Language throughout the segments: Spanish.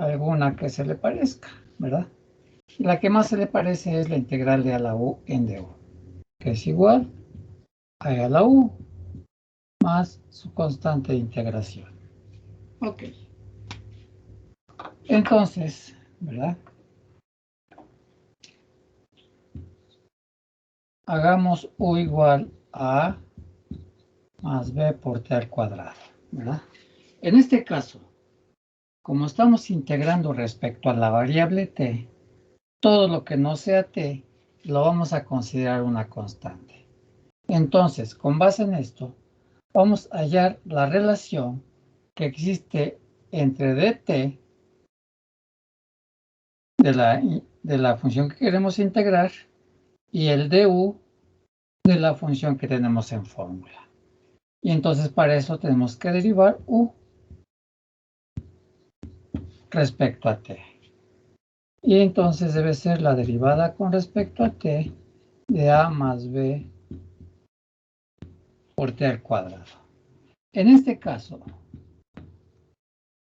alguna que se le parezca, ¿verdad? Y la que más se le parece es la integral de a la u en du, que es igual a e a la u más su constante de integración. Ok. Entonces, ¿verdad? Hagamos u igual a más b por t al cuadrado, ¿verdad? En este caso, como estamos integrando respecto a la variable t, todo lo que no sea t lo vamos a considerar una constante. Entonces, con base en esto, vamos a hallar la relación que existe entre dt de la función que queremos integrar y el du de la función que tenemos en fórmula. Y entonces para eso tenemos que derivar u respecto a t. Y entonces debe ser la derivada con respecto a t de a más b por t al cuadrado. En este caso,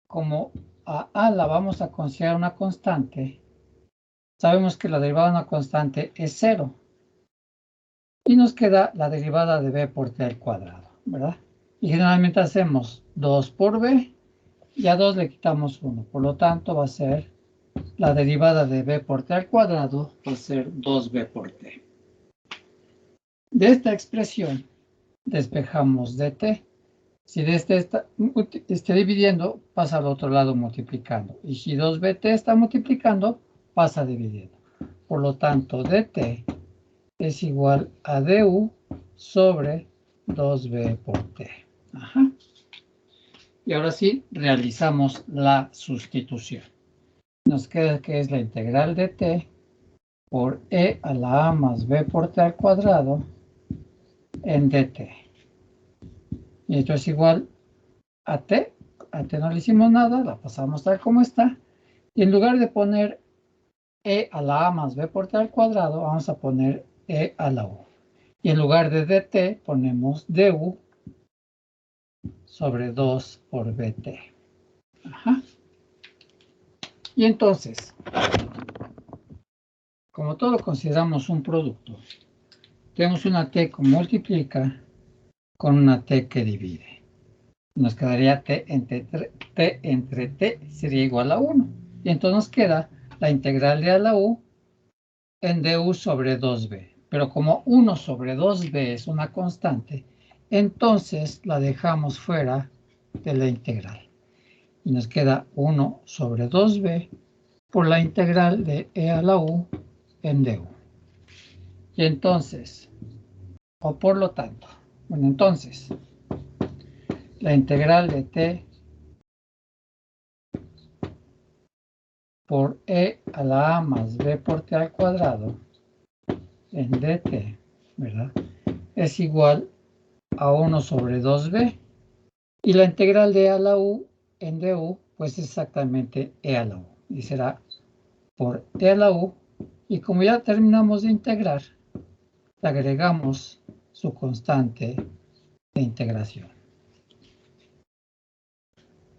como a la vamos a considerar una constante, sabemos que la derivada de una constante es 0. Y nos queda la derivada de b por t al cuadrado, ¿verdad? Y generalmente hacemos 2 por b y a 2 le quitamos 1. Por lo tanto, va a ser la derivada de b por t al cuadrado, va a ser 2b por t. De esta expresión despejamos dt. Si de este está dividiendo, pasa al otro lado multiplicando. Y si 2bt está multiplicando, pasa dividiendo. Por lo tanto, dt es igual a du sobre 2b por t. Ajá. Y ahora sí, realizamos la sustitución. Nos queda que es la integral de t por e a la a más b por t al cuadrado en dt. Y esto es igual a t. A t no le hicimos nada, la pasamos tal como está. Y en lugar de poner e a la a más b por t al cuadrado, vamos a poner e a la u. Y en lugar de dt ponemos du sobre 2 por bt. Ajá. Y entonces, como todo lo consideramos un producto, tenemos una t que multiplica con una t que divide. Nos quedaría t entre t sería igual a 1. Y entonces nos queda la integral de a la u en du sobre 2b. Pero como 1 sobre 2b es una constante, entonces la dejamos fuera de la integral. Y nos queda 1 sobre 2b por la integral de e a la u en du. Y entonces, o por lo tanto, bueno, entonces, la integral de t por e a la a más b por t al cuadrado en dt, ¿verdad? Es igual a 1 sobre 2b. Y la integral de e a la u en du, pues es exactamente e a la u. Y será por e a la u. Y como ya terminamos de integrar, le agregamos su constante de integración.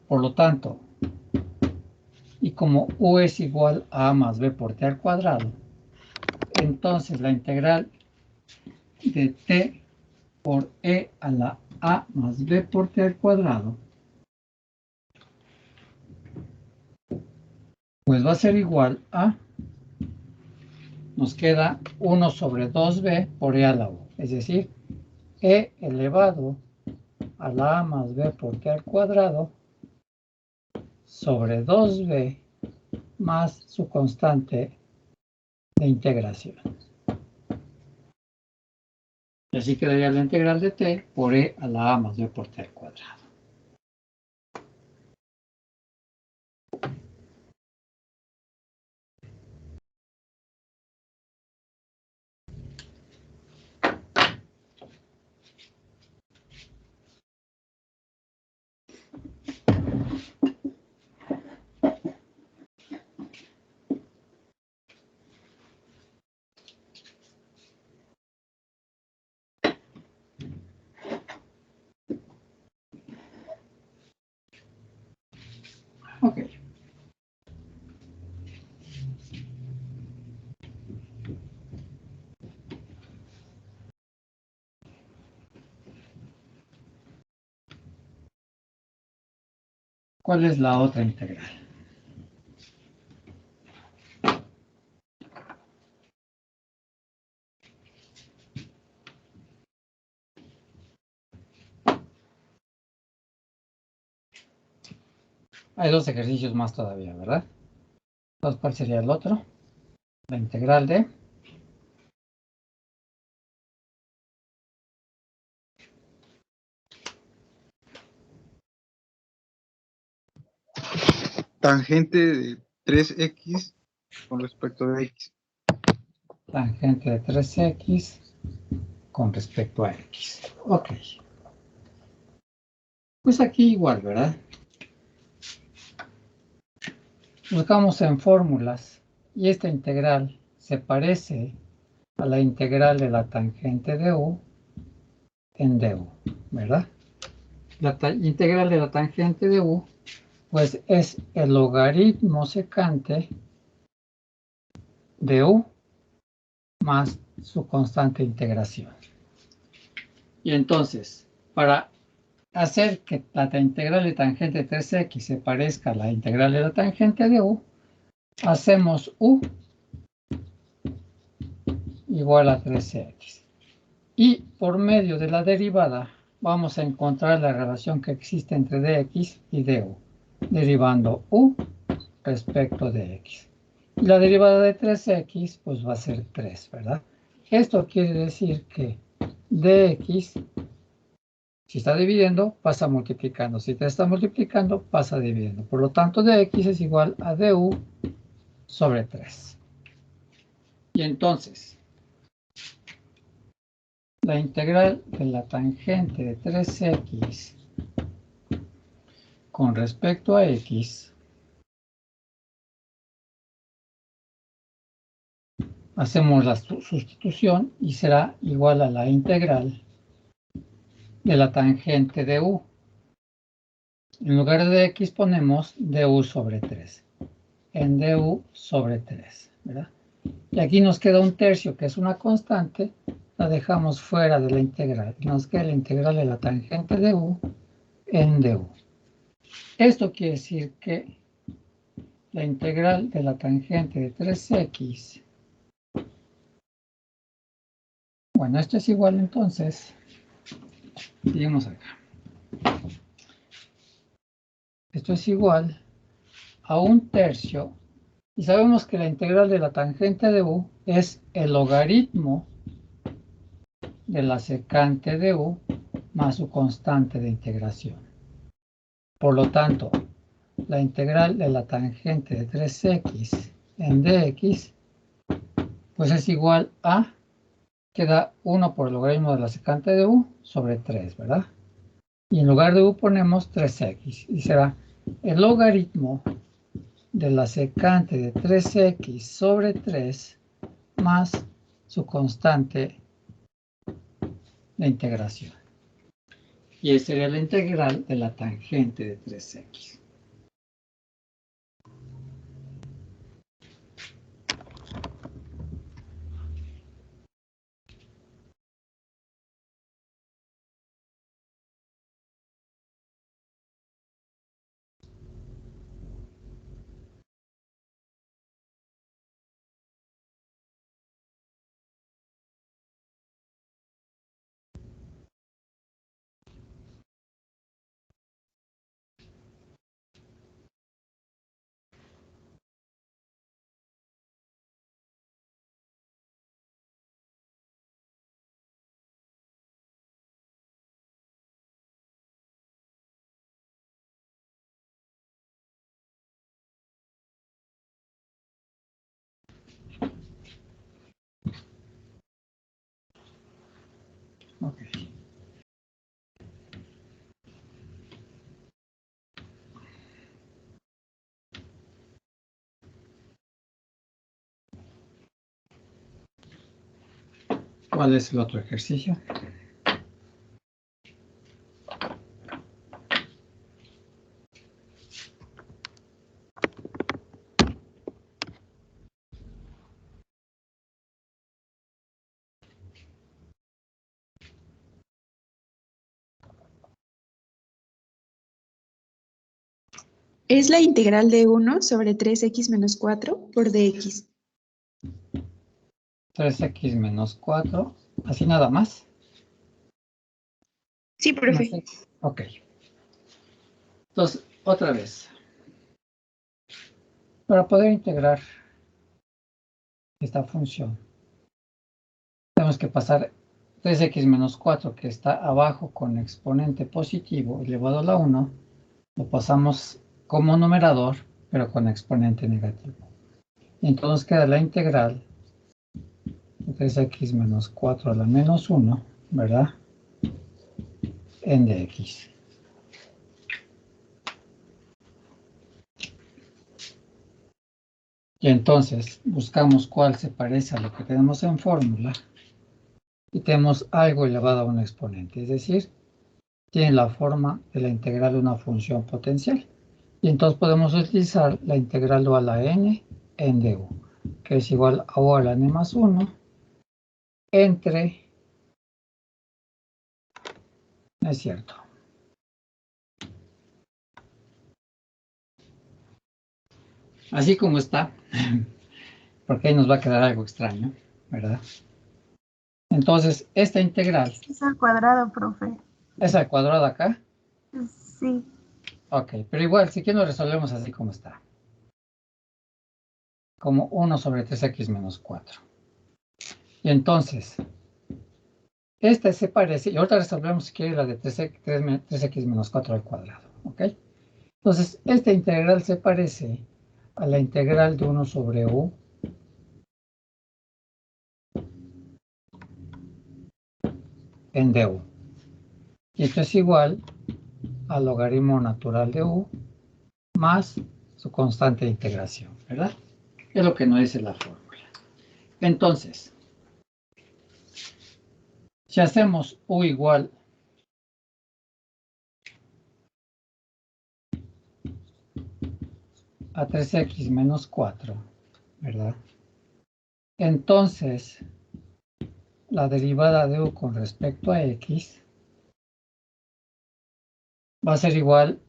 Por lo tanto, y como u es igual a a más b por t al cuadrado, entonces la integral de t por e a la a más b por t al cuadrado, pues va a ser igual a, nos queda 1 sobre 2b por e a la u, es decir, e elevado a la a más b por t al cuadrado sobre 2b más su constante de integración. Y así quedaría la integral de t por e a la a más b por t al cuadrado. ¿Cuál es la otra integral? Hay dos ejercicios más todavía, ¿verdad? Entonces, ¿cuál sería el otro? La integral de tangente de 3x con respecto a x. tangente de 3x con respecto a x. Ok. Pues aquí igual, ¿verdad? Buscamos en fórmulas y esta integral se parece a la integral de la tangente de u en du, ¿verdad? La integral de la tangente de u, pues es el logaritmo secante de u más su constante de integración. Y entonces, para hacer que la integral de tangente de 3x se parezca a la integral de la tangente de u, hacemos u igual a 3x. Y por medio de la derivada vamos a encontrar la relación que existe entre dx y du, derivando u respecto de x. Y la derivada de 3x pues va a ser 3, ¿verdad? Esto quiere decir que dx, si está dividiendo, pasa multiplicando. Si te está multiplicando, pasa dividiendo. Por lo tanto, dx es igual a du sobre 3. Y entonces, la integral de la tangente de 3x con respecto a x, hacemos la sustitución y será igual a la integral de la tangente de u. En lugar de x ponemos du sobre 3. En du sobre 3, ¿verdad? Y aquí nos queda un tercio, que es una constante, la dejamos fuera de la integral. Nos queda la integral de la tangente de u en du. Esto quiere decir que la integral de la tangente de 3x, bueno, esto es igual entonces, seguimos acá. Esto es igual a un tercio, y sabemos que la integral de la tangente de u es el logaritmo de la secante de u más su constante de integración. Por lo tanto, la integral de la tangente de 3x en dx, pues es igual a, queda 1 por el logaritmo de la secante de u sobre 3, ¿verdad? Y en lugar de u ponemos 3x, y será el logaritmo de la secante de 3x sobre 3 más su constante de integración. Y esa sería la integral de la tangente de 3x. Okay. ¿Cuál es el otro ejercicio? Es la integral de 1 sobre 3x menos 4 por dx. 3x menos 4, así nada más. Sí, profe. Ok. Entonces, otra vez. Para poder integrar esta función, tenemos que pasar 3x menos 4, que está abajo con exponente positivo elevado a la 1, lo pasamos como numerador, pero con exponente negativo. Y entonces queda la integral de 3x menos 4 a la menos 1, ¿verdad? En dx. Y entonces buscamos cuál se parece a lo que tenemos en fórmula y tenemos algo elevado a un exponente, es decir, tiene la forma de la integral de una función potencial. Y entonces podemos utilizar la integral dual a n en du, que es igual a o a la n más 1 entre, no es cierto, así como está, porque ahí nos va a quedar algo extraño, ¿verdad? Entonces, esta integral... Es al cuadrado, profe. ¿Es al cuadrado acá? Sí. Ok, pero igual, si quieren lo resolvemos así como está. Como 1 sobre 3x menos 4. Y entonces, esta se parece, y ahorita resolvemos si quiere la de 3x menos 4 al cuadrado, ¿ok? Entonces, esta integral se parece a la integral de 1 sobre u en du. Y esto es igual al logaritmo natural de u más su constante de integración, ¿verdad? Es lo que nos dice la fórmula. Entonces, si hacemos u igual a 3x menos 4, ¿verdad? Entonces, la derivada de u con respecto a x va a ser igual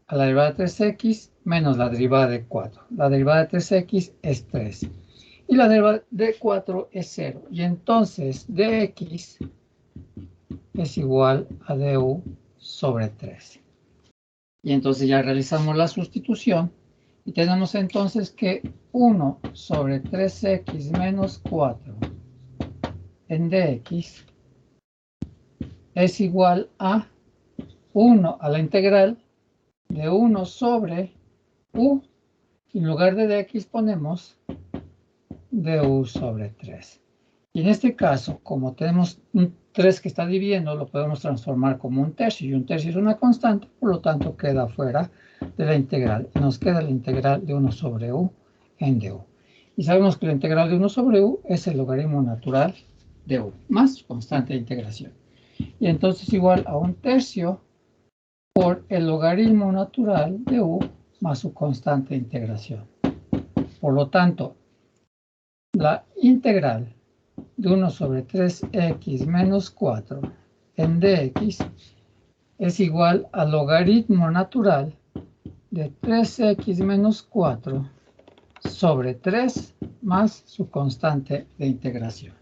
a la derivada de 3x menos la derivada de 4. La derivada de 3x es 3. Y la derivada de 4 es 0. Y entonces dx es igual a du sobre 3. Y entonces ya realizamos la sustitución. Y tenemos entonces que 1 sobre 3x menos 4 en dx es igual a 1 a la integral de 1 sobre u. En lugar de dx ponemos du sobre 3. Y en este caso, como tenemos un 3 que está dividiendo, lo podemos transformar como un tercio. Y un tercio es una constante, por lo tanto queda fuera de la integral. Y nos queda la integral de 1 sobre u en du. Y sabemos que la integral de 1 sobre u es el logaritmo natural de u, más constante de integración. Y entonces igual a un tercio por el logaritmo natural de u más su constante de integración. Por lo tanto, la integral de 1 sobre 3x menos 4 en dx es igual al logaritmo natural de 3x menos 4 sobre 3 más su constante de integración.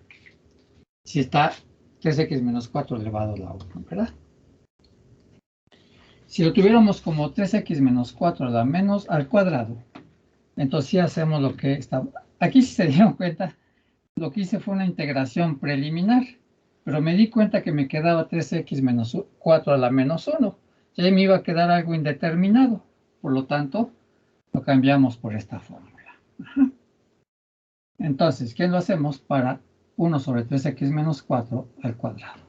Si está 3x menos 4 elevado a la 1, ¿verdad? Si lo tuviéramos como 3x menos 4 a la menos al cuadrado, entonces sí hacemos lo que está. Aquí si se dieron cuenta, lo que hice fue una integración preliminar, pero me di cuenta que me quedaba 3x menos 4 a la menos 1. Y ahí me iba a quedar algo indeterminado. Por lo tanto, lo cambiamos por esta fórmula. Entonces, ¿qué lo hacemos para 1 sobre 3x menos 4 al cuadrado?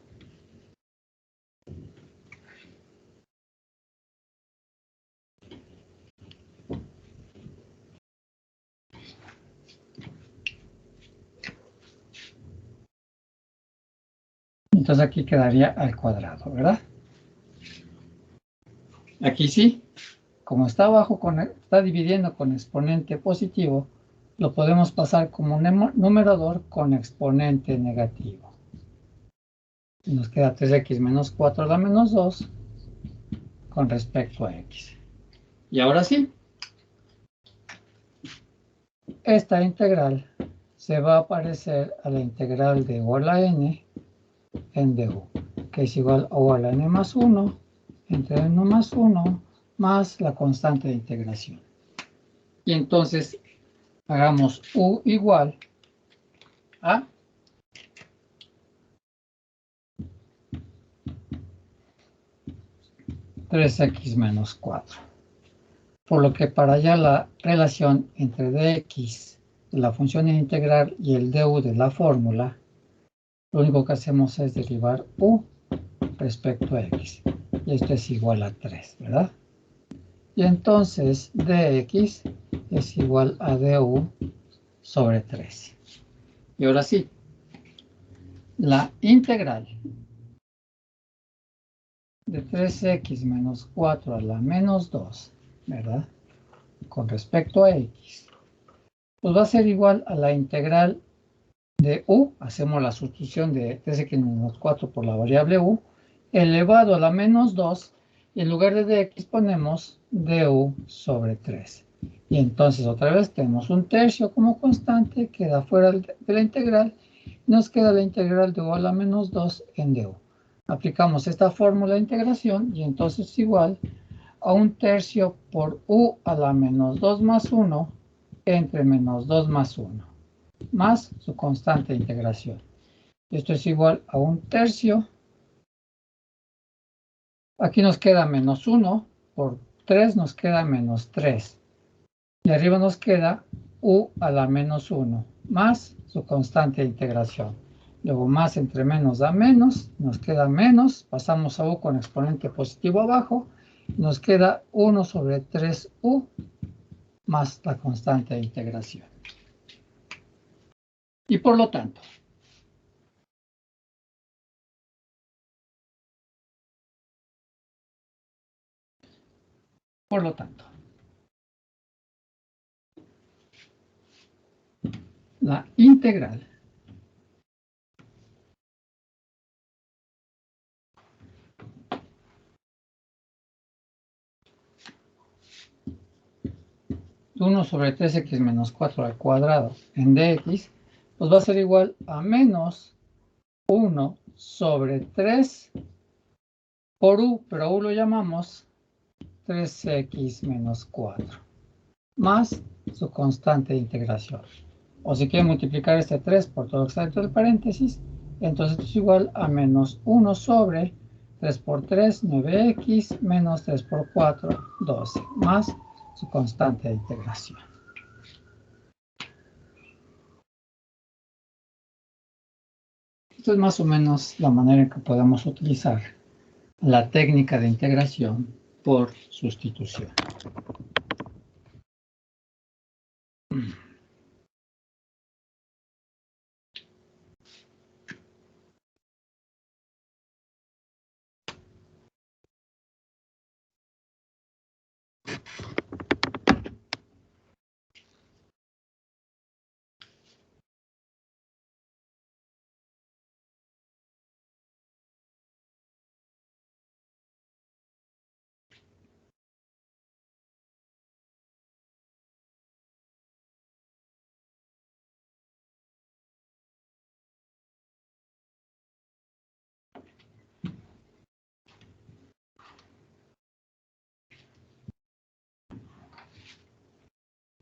Entonces aquí quedaría al cuadrado, ¿verdad? Aquí sí, como está abajo, está dividiendo con exponente positivo, lo podemos pasar como numerador con exponente negativo. Y nos queda 3x menos 4 a la menos 2 con respecto a x. Y ahora sí, esta integral se va a parecer a la integral de u a la n en du, que es igual a u a la n más 1 entre n más 1 más la constante de integración. Y entonces hagamos u igual a 3x menos 4. Por lo que para hallar la relación entre dx de la función integral y el du de la fórmula, lo único que hacemos es derivar u respecto a x. Y esto es igual a 3, ¿verdad? Y entonces dx es igual a du sobre 3. Y ahora sí, la integral de 3x menos 4 a la menos 2, ¿verdad? Con respecto a x, pues va a ser igual a la integral de u, hacemos la sustitución de 3x menos 4 por la variable u, elevado a la menos 2, y en lugar de dx ponemos du sobre 3. Y entonces otra vez tenemos un tercio como constante, queda fuera de la integral, y nos queda la integral de u a la menos 2 en du. Aplicamos esta fórmula de integración y entonces es igual a un tercio por u a la menos 2 más 1 entre menos 2 más 1, más su constante de integración. Esto es igual a un tercio. Aquí nos queda menos 1, por 3 nos queda menos 3. Y arriba nos queda u a la menos 1, más su constante de integración. Luego más entre menos da menos, nos queda menos, pasamos a u con exponente positivo abajo, nos queda 1 sobre 3u más la constante de integración. Y por lo tanto, la integral de 1 sobre 3x menos 4 al cuadrado en dx, pues va a ser igual a menos 1 sobre 3 por u, pero u lo llamamos 3x menos 4, más su constante de integración. O si quieren multiplicar este 3 por todo lo que está dentro del paréntesis, entonces esto es igual a menos 1 sobre 3 por 3, 9x, menos 3 por 4, 12, más su constante de integración. Esto es más o menos la manera en que podemos utilizar la técnica de integración por sustitución.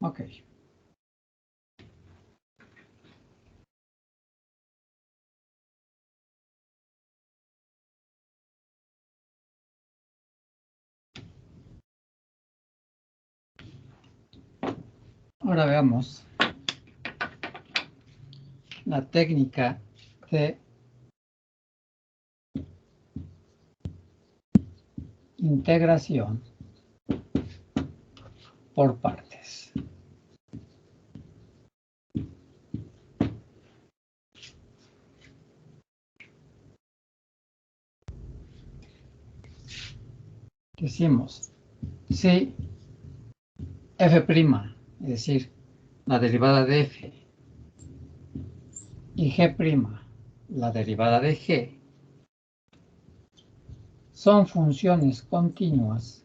Ok. Ahora veamos la técnica de integración por partes. Decimos, si f', es decir, la derivada de f, y g', la derivada de g, son funciones continuas,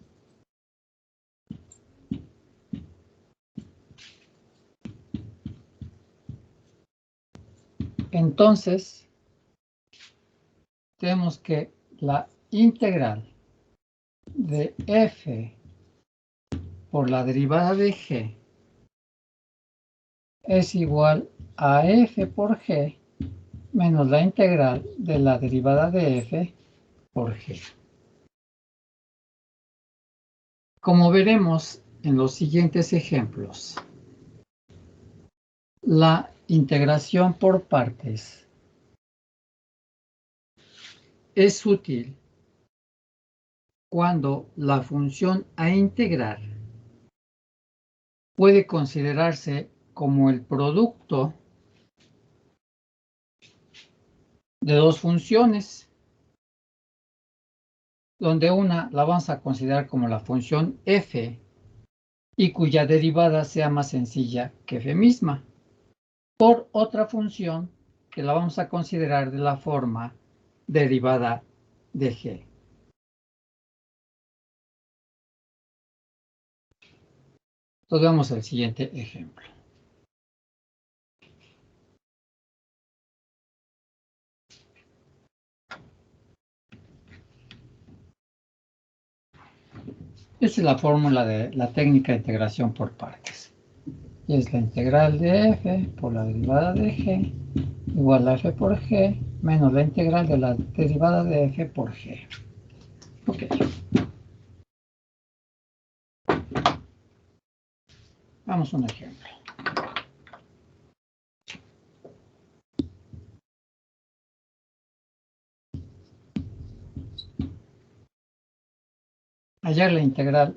Entonces, tenemos que la integral de f por la derivada de g es igual a f por g menos la integral de la derivada de f por g. Como veremos en los siguientes ejemplos, la integración por partes es útil cuando la función a integrar puede considerarse como el producto de dos funciones, donde una la vamos a considerar como la función f y cuya derivada sea más sencilla que f misma, por otra función que la vamos a considerar de la forma derivada de g. Entonces veamos el siguiente ejemplo. Esta es la fórmula de la técnica de integración por partes. Y es la integral de f por la derivada de g igual a f por g menos la integral de la derivada de f por g. Ok. Vamos a un ejemplo. Hallar la integral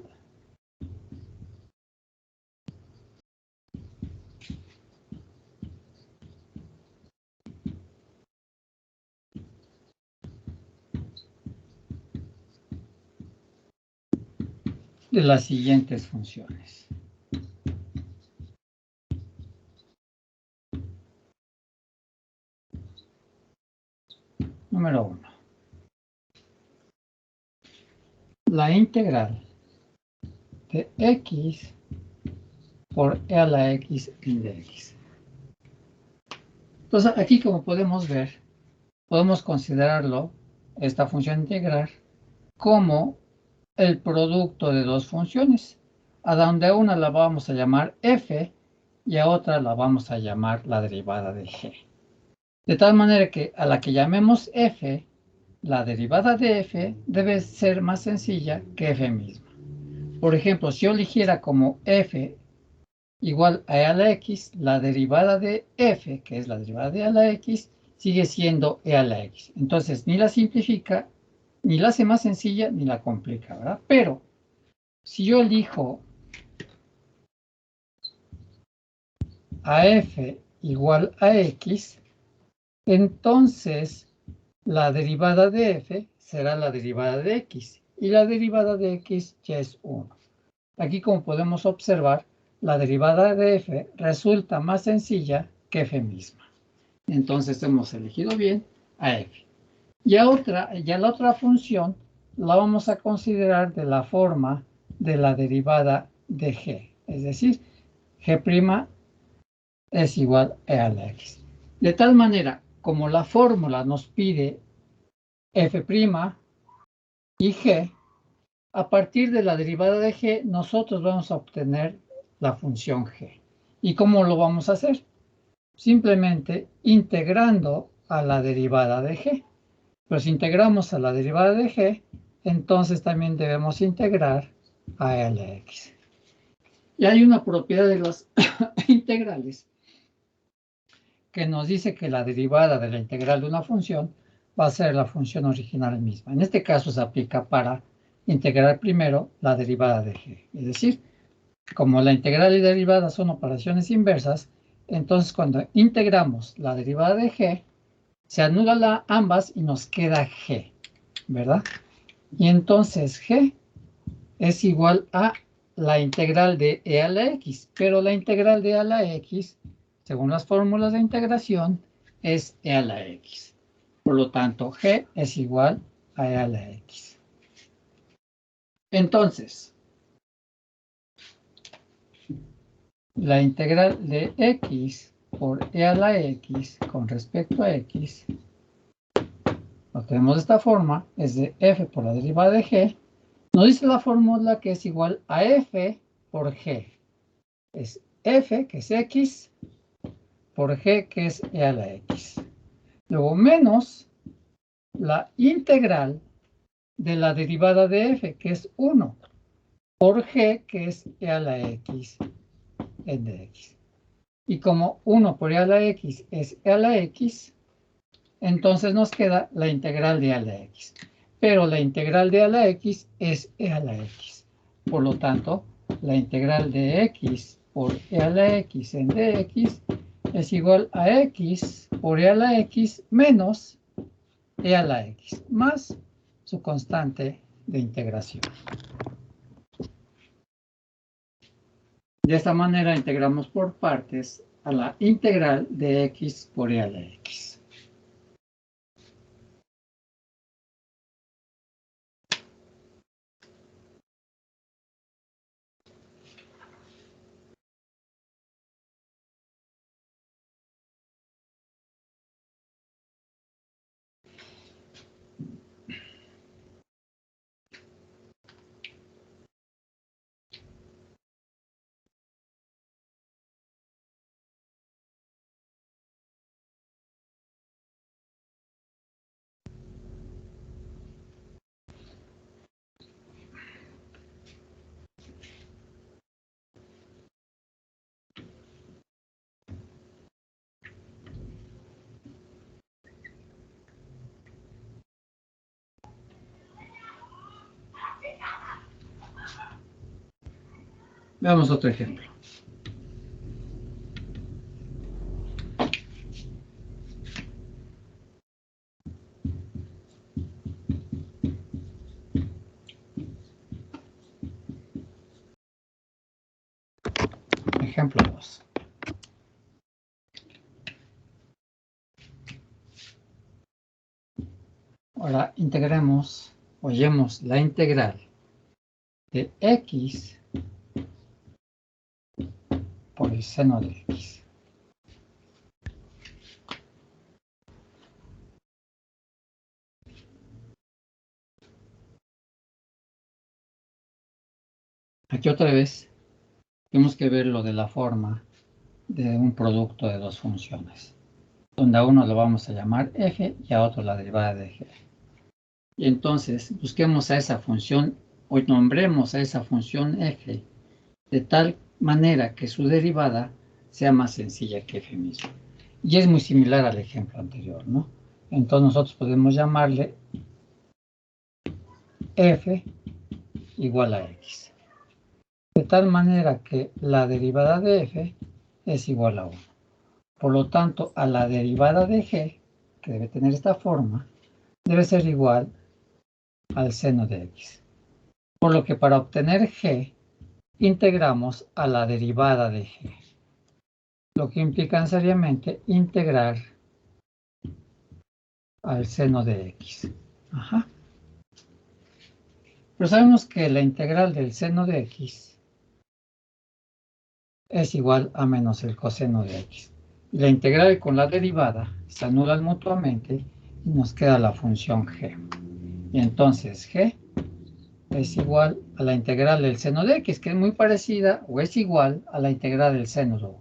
de las siguientes funciones. Número 1. La integral de x por e a la x de x. Entonces, aquí como podemos ver, podemos considerarlo, esta función integral, como el producto de dos funciones, a donde a una la vamos a llamar f y a otra la vamos a llamar la derivada de g. De tal manera que a la que llamemos f, la derivada de f debe ser más sencilla que f misma. Por ejemplo, si yo eligiera como f igual a e a la x, la derivada de f, que es la derivada de e a la x, sigue siendo e a la x. Entonces, ni la simplifica, ni la hace más sencilla, ni la complica, ¿verdad? Pero, si yo elijo a f igual a x, entonces la derivada de f será la derivada de x, y la derivada de x ya es 1. Aquí, como podemos observar, la derivada de f resulta más sencilla que f misma. Entonces hemos elegido bien a f. Y a la otra función la vamos a considerar de la forma de la derivada de g. Es decir, g' es igual a e a la x. De tal manera, como la fórmula nos pide f' y g, a partir de la derivada de g, nosotros vamos a obtener la función g. ¿Y cómo lo vamos a hacer? Simplemente integrando a la derivada de g. Pero si integramos a la derivada de g, entonces también debemos integrar a e a la x. Y hay una propiedad de las integrales que nos dice que la derivada de la integral de una función va a ser la función original misma. En este caso se aplica para integrar primero la derivada de g. Es decir, como la integral y derivada son operaciones inversas, entonces cuando integramos la derivada de g, se anulan ambas y nos queda g, ¿verdad? Y entonces g es igual a la integral de e a la x, pero la integral de e a la x, según las fórmulas de integración, es e a la x. Por lo tanto, g es igual a e a la x. Entonces, la integral de x por e a la x con respecto a x, lo tenemos de esta forma, es de f por la derivada de g. Nos dice la fórmula que es igual a f por g. Es f, que es x, por g, que es e a la x. Luego menos la integral de la derivada de f, que es 1, por g, que es e a la x en dx. Y como 1 por e a la x es e a la x, entonces nos queda la integral de e a la x. Pero la integral de e a la x es e a la x. Por lo tanto, la integral de x por e a la x en dx es igual a x por e a la x menos e a la x, más su constante de integración. De esta manera integramos por partes a la integral de x por e a la x. Veamos otro ejemplo. Ejemplo 2. Ahora integremos, hallemos la integral de x por el seno de x. Aquí otra vez tenemos que ver lo de la forma de un producto de dos funciones, donde a uno lo vamos a llamar f y a otro la derivada de g. Y entonces busquemos a esa función, o nombremos a esa función f de tal manera que su derivada sea más sencilla que f mismo. Y es muy similar al ejemplo anterior, ¿no? Entonces nosotros podemos llamarle f igual a x. De tal manera que la derivada de f es igual a 1. Por lo tanto, a la derivada de g, que debe tener esta forma, debe ser igual al seno de x. Por lo que para obtener g, integramos a la derivada de g. Lo que implica seriamente integrar al seno de x. Ajá. Pero sabemos que la integral del seno de x es igual a menos el coseno de x. Y la integral con la derivada se anulan mutuamente y nos queda la función g. Y entonces g es igual a la integral del seno de x, que es muy parecida o es igual a la integral del seno de u.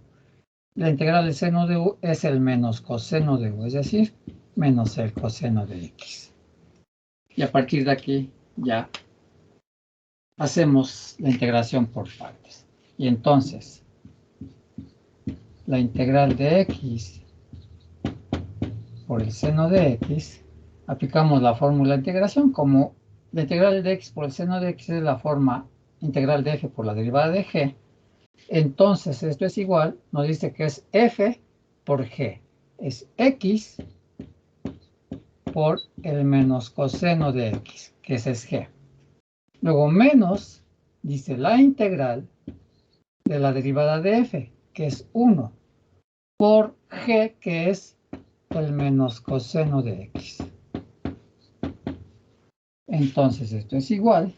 La integral del seno de u es el menos coseno de u, es decir, menos el coseno de x. Y a partir de aquí ya hacemos la integración por partes. Y entonces, la integral de x por el seno de x, aplicamos la fórmula de integración. Como la integral de x por el seno de x es la forma integral de f por la derivada de g, entonces esto es igual, nos dice que es f por g. Es x por el menos coseno de x, que ese es g. Luego menos, dice la integral de la derivada de f, que es 1, por g, que es el menos coseno de x. Entonces esto es igual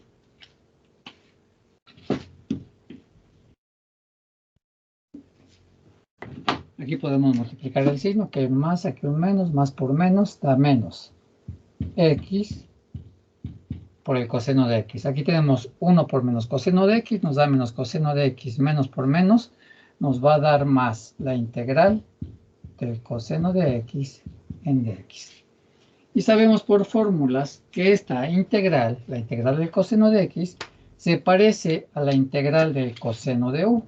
Aquí podemos multiplicar el signo, que más aquí un menos, más por menos, da menos x por el coseno de x. Aquí tenemos 1 por menos coseno de x, nos da menos coseno de x, menos por menos, nos va a dar más la integral del coseno de x en dx. Y sabemos por fórmulas que esta integral, la integral del coseno de x, se parece a la integral del coseno de u.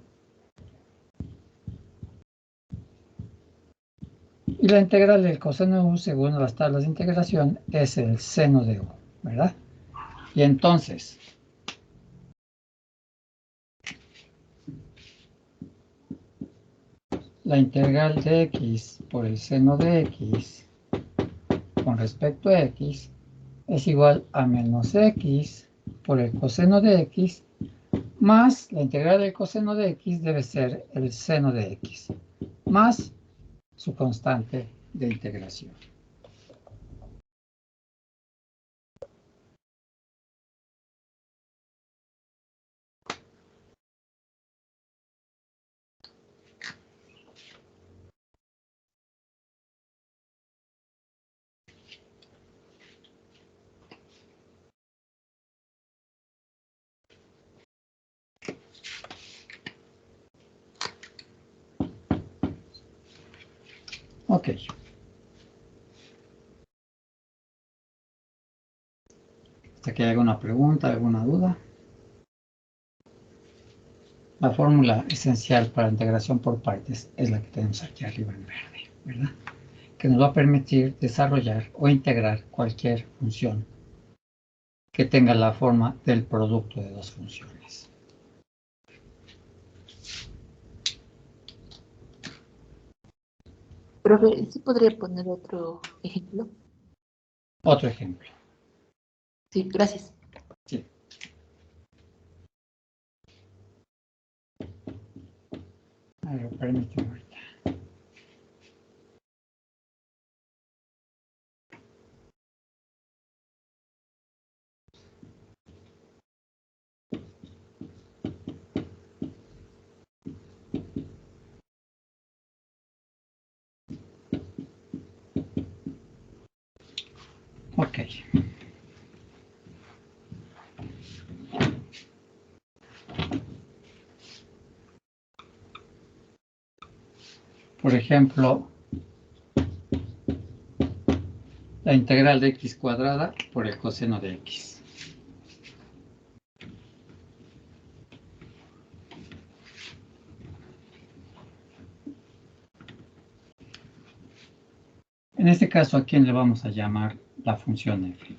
Y la integral del coseno de u, según las tablas de integración, es el seno de u, ¿verdad? Y entonces, la integral de x por el seno de x con respecto a x es igual a menos x por el coseno de x más la integral del coseno de x debe ser el seno de x más su constante de integración. Ok. ¿Hasta aquí hay alguna pregunta, alguna duda? La fórmula esencial para integración por partes es la que tenemos aquí arriba en verde, ¿verdad? Que nos va a permitir desarrollar o integrar cualquier función que tenga la forma del producto de dos funciones. Profe, ¿sí podría poner otro ejemplo? Otro ejemplo. Sí, gracias. Sí. A ver, permíteme ahorita. Ok. Por ejemplo, la integral de x cuadrada por el coseno de x. En este caso, ¿a quién le vamos a llamar la función f?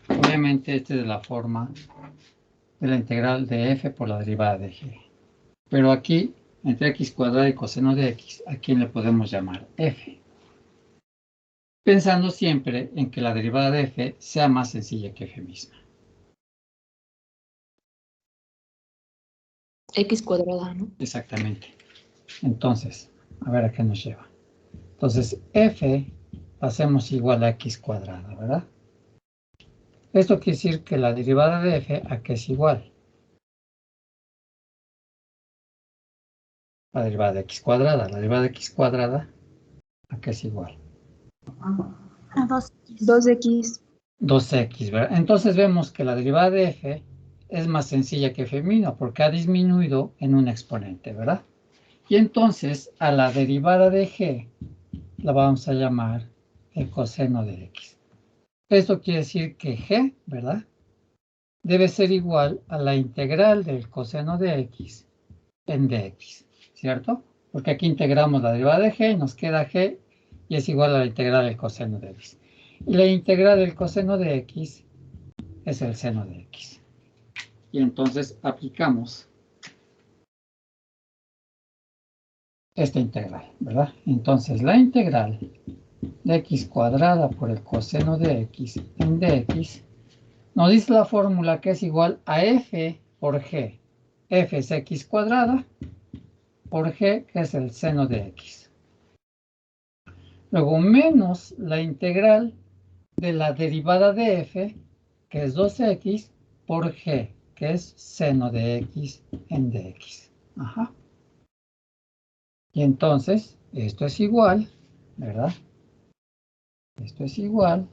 Obviamente, esta es de la forma de la integral de f por la derivada de g. Pero aquí, entre x cuadrada y coseno de x, ¿a quién le podemos llamar f? Pensando siempre en que la derivada de f sea más sencilla que f misma. X cuadrada, ¿no? Exactamente. Entonces, a ver a qué nos lleva. Entonces, f hacemos igual a x cuadrada, ¿verdad? Esto quiere decir que la derivada de f a qué es igual. La derivada de x cuadrada. La derivada de x cuadrada a qué es igual. A 2x. 2x. 2x, ¿verdad? Entonces vemos que la derivada de f es más sencilla que f misma porque ha disminuido en un exponente, ¿verdad? Y entonces a la derivada de g la vamos a llamar el coseno de x. Esto quiere decir que g, ¿verdad? Debe ser igual a la integral del coseno de x en dx, ¿cierto? Porque aquí integramos la derivada de g y nos queda g y es igual a la integral del coseno de x. Y la integral del coseno de x es el seno de x. Y entonces aplicamos esta integral, ¿verdad? Entonces la integral de x cuadrada por el coseno de x en dx nos dice la fórmula que es igual a f por g. F es x cuadrada por g, que es el seno de x. Luego menos la integral de la derivada de f, que es 2x, por g, que es seno de x en dx. Ajá. Y entonces, esto es igual, ¿verdad? Esto es igual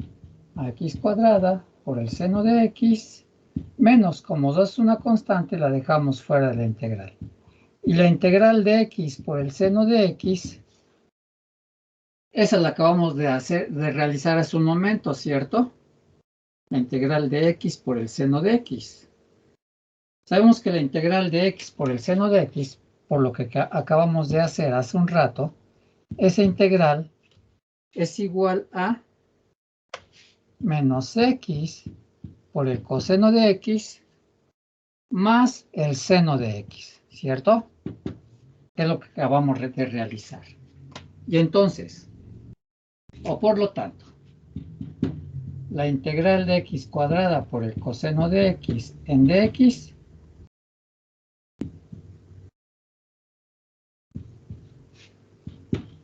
a x cuadrada por el seno de x, menos, como 2 es una constante, la dejamos fuera de la integral. Y la integral de x por el seno de x, esa la acabamos de realizar hace un momento, ¿cierto? La integral de x por el seno de x. Sabemos que la integral de x por el seno de x, por lo que acabamos de hacer hace un rato, esa integral es igual a menos x por el coseno de x más el seno de x, ¿cierto? Es lo que acabamos de realizar. Y entonces, o por lo tanto, la integral de x cuadrada por el coseno de x en dx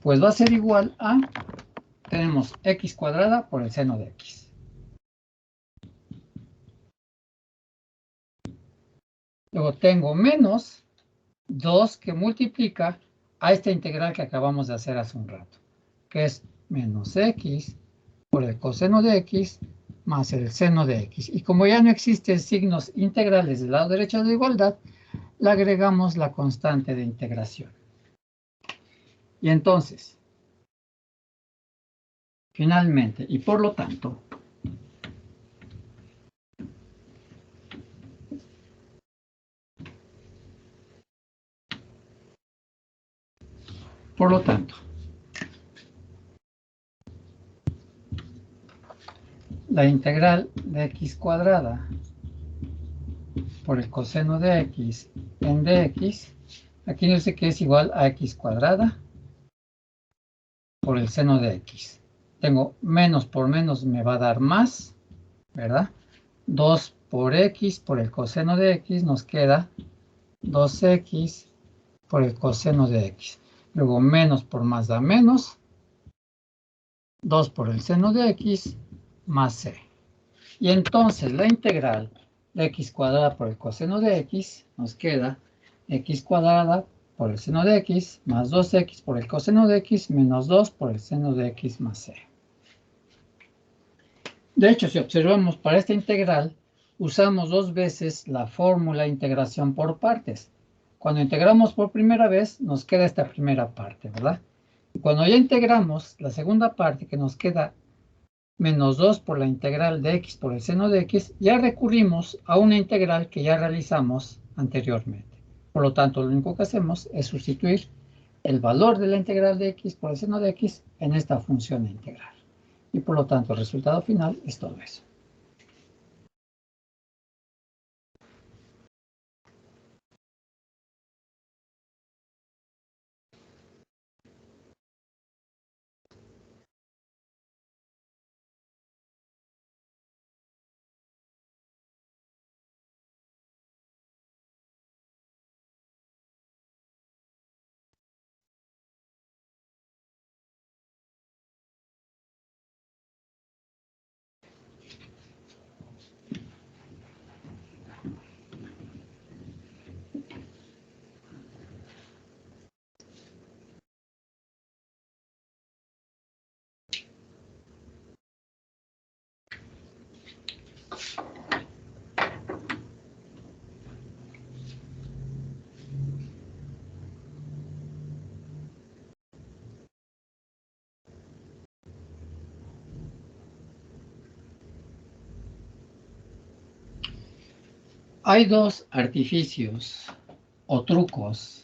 pues va a ser igual a, tenemos x cuadrada por el seno de x. Luego tengo menos 2 que multiplica a esta integral que acabamos de hacer hace un rato, que es menos x por el coseno de x más el seno de x. Y como ya no existen signos integrales del lado derecho de la igualdad, le agregamos la constante de integración. Y entonces, finalmente, y por lo tanto, la integral de x cuadrada por el coseno de x en dx, aquí nos dice que es igual a x cuadrada por el seno de x. Tengo menos por menos me va a dar más, ¿verdad? 2 por x por el coseno de x nos queda 2x por el coseno de x. Luego menos por más da menos. 2 por el seno de x más c. Y entonces la integral de x cuadrada por el coseno de x nos queda x cuadrada por el seno de x más 2x por el coseno de x menos 2 por el seno de x más c. De hecho, si observamos para esta integral, usamos 2 veces la fórmula de integración por partes. Cuando integramos por primera vez, nos queda esta primera parte, ¿verdad? Y cuando ya integramos la segunda parte, que nos queda menos 2 por la integral de x por el seno de x, ya recurrimos a una integral que ya realizamos anteriormente. Por lo tanto, lo único que hacemos es sustituir el valor de la integral de x por el seno de x en esta función integral. Y por lo tanto, el resultado final es todo eso. Hay 2 artificios o trucos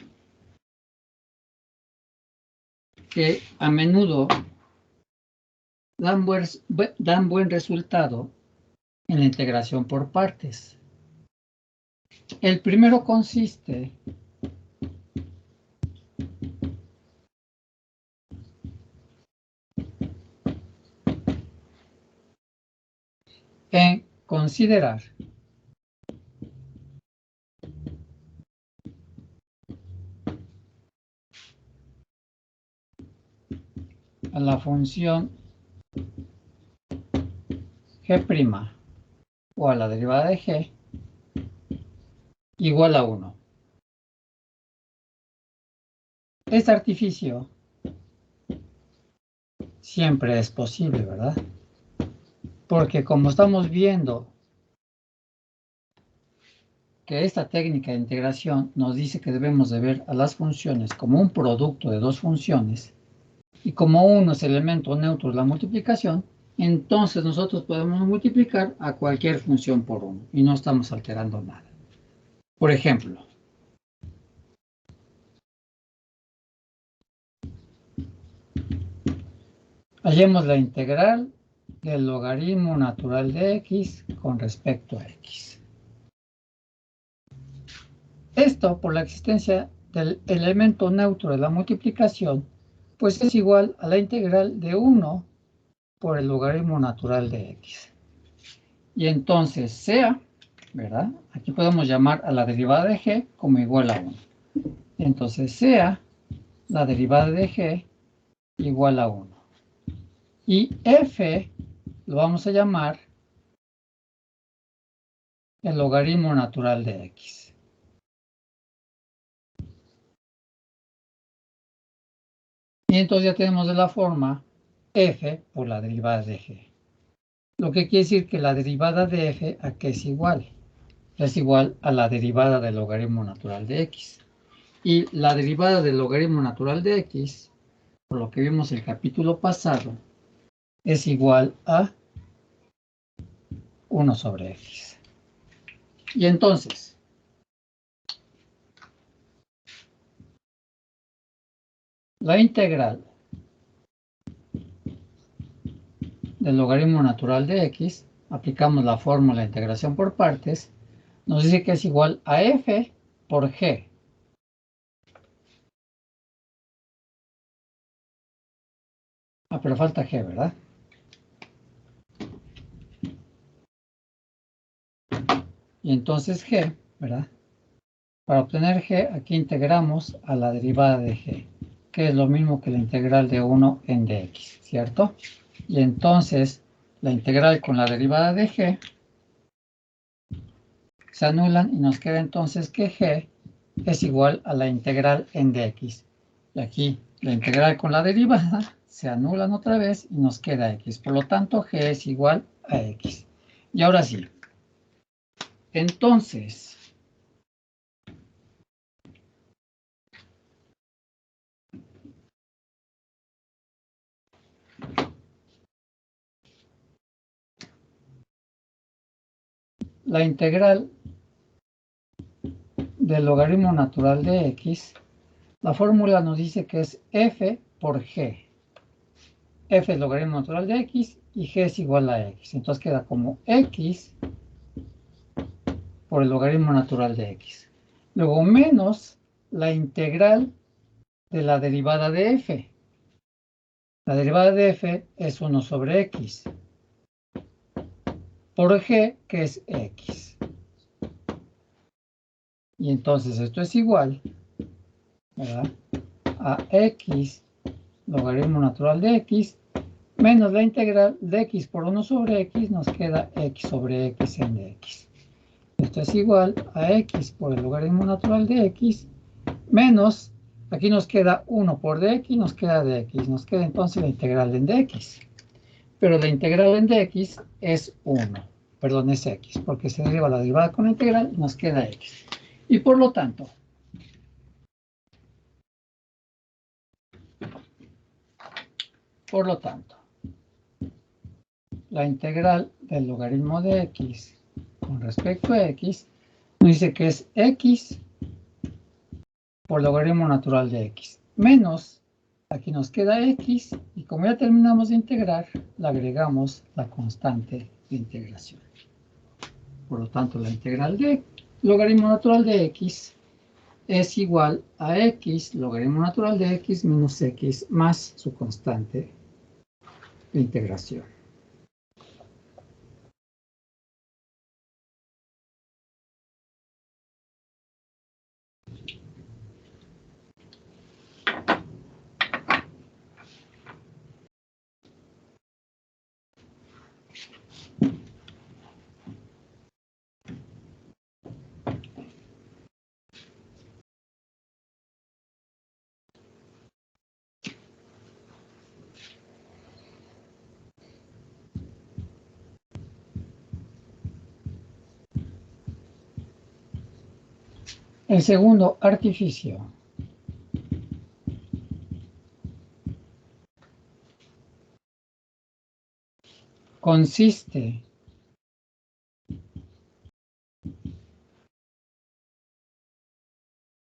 que a menudo dan buen resultado en la integración por partes. El primero consiste en considerar a la función g' o a la derivada de g igual a 1. Este artificio siempre es posible, ¿verdad? Porque como estamos viendo que esta técnica de integración nos dice que debemos de ver a las funciones como un producto de dos funciones, y como uno es el elemento neutro de la multiplicación, entonces nosotros podemos multiplicar a cualquier función por uno y no estamos alterando nada. Por ejemplo, hallemos la integral del logaritmo natural de x con respecto a x. Esto, por la existencia del elemento neutro de la multiplicación, pues es igual a la integral de 1 por el logaritmo natural de x. Y entonces sea, ¿verdad? Aquí podemos llamar a la derivada de g como igual a 1. Entonces sea la derivada de g igual a 1. Y f lo vamos a llamar el logaritmo natural de x. Y entonces ya tenemos de la forma f por la derivada de g. Lo que quiere decir que la derivada de f, ¿a qué es igual? Es igual a la derivada del logaritmo natural de x. Y la derivada del logaritmo natural de x, por lo que vimos el capítulo pasado, es igual a 1 sobre x. Y entonces, la integral del logaritmo natural de x, aplicamos la fórmula de integración por partes, nos dice que es igual a f por g. Ah, pero falta g, ¿verdad? Y entonces g, ¿verdad? Para obtener g, aquí integramos a la derivada de g, que es lo mismo que la integral de 1 en dx, ¿cierto? Y entonces, la integral con la derivada de g se anulan y nos queda entonces que g es igual a la integral en dx. Y aquí, la integral con la derivada se anulan otra vez y nos queda x. Por lo tanto, g es igual a x. Y ahora sí. Entonces, la integral del logaritmo natural de x, la fórmula nos dice que es f por g. F es logaritmo natural de x y g es igual a x. Entonces queda como x por el logaritmo natural de x. Luego menos la integral de la derivada de f. La derivada de f es 1 sobre x por g, que es x. Y entonces esto es igual, ¿verdad?, a x logaritmo natural de x menos la integral de x por 1 sobre x, nos queda x sobre x en dx. Esto es igual a x por el logaritmo natural de x menos, aquí nos queda 1 por dx, nos queda dx, nos queda entonces la integral en dx. Pero la integral en dx es 1, perdón, es x, porque se deriva la derivada con la integral y nos queda x. Y por lo tanto, la integral del logaritmo de x con respecto a x nos dice que es x por logaritmo natural de x menos, aquí nos queda x, y como ya terminamos de integrar, le agregamos la constante de integración. Por lo tanto, la integral de logaritmo natural de x es igual a x logaritmo natural de x menos x más su constante de integración. El segundo artificio consiste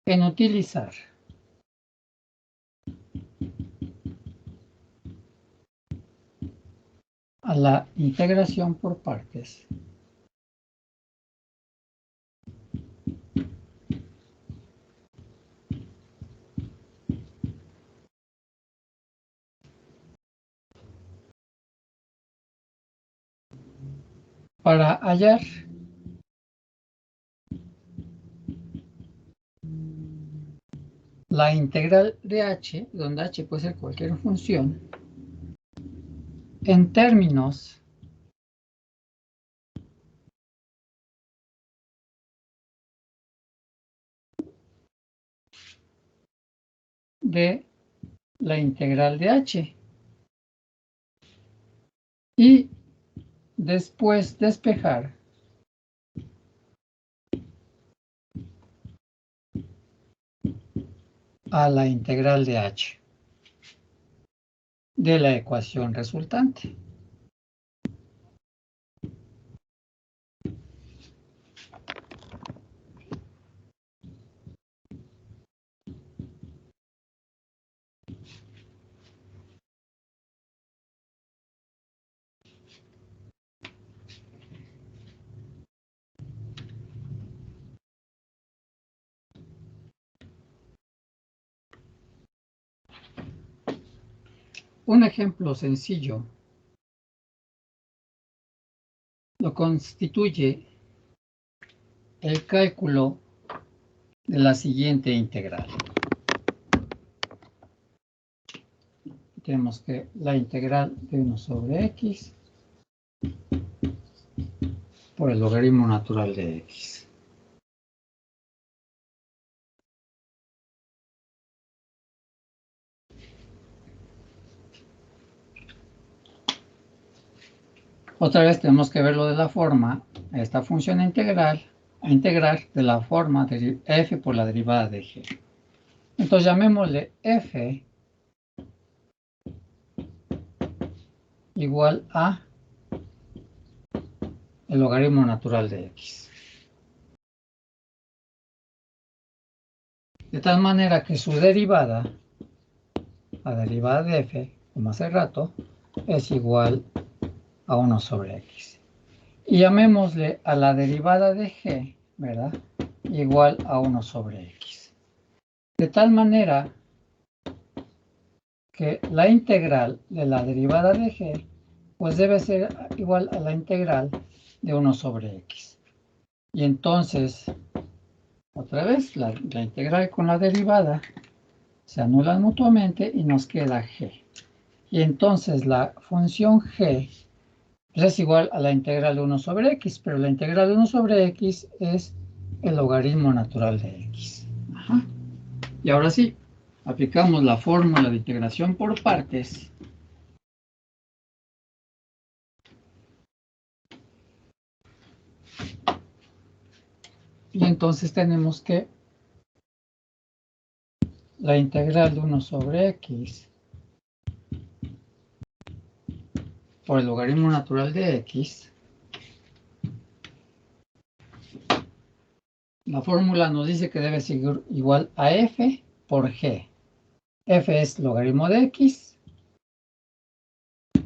en utilizar a la integración por partes para hallar la integral de h, donde h puede ser cualquier función, en términos de la integral de h. Y después despejar a la integral de h de la ecuación resultante. Un ejemplo sencillo lo constituye el cálculo de la siguiente integral. Tenemos que la integral de 1 sobre x por el logaritmo natural de x. Otra vez tenemos que verlo de la forma, esta función integral, a integrar de la forma de f por la derivada de g. Entonces llamémosle f igual a el logaritmo natural de x. De tal manera que su derivada, la derivada de f, como hace rato, es igual a 1 sobre x. Y llamémosle a la derivada de g, ¿verdad? Igual a 1 sobre x. De tal manera que la integral de la derivada de g, pues debe ser igual a la integral de 1 sobre x. Y entonces, otra vez, la integral con la derivada se anulan mutuamente y nos queda g. Y entonces la función g es igual a la integral de 1 sobre x, pero la integral de 1 sobre x es el logaritmo natural de x. Ajá. Y ahora sí, aplicamos la fórmula de integración por partes. Y entonces tenemos que la integral de 1 sobre x por el logaritmo natural de x. La fórmula nos dice que debe ser igual a f por g. F es logaritmo de x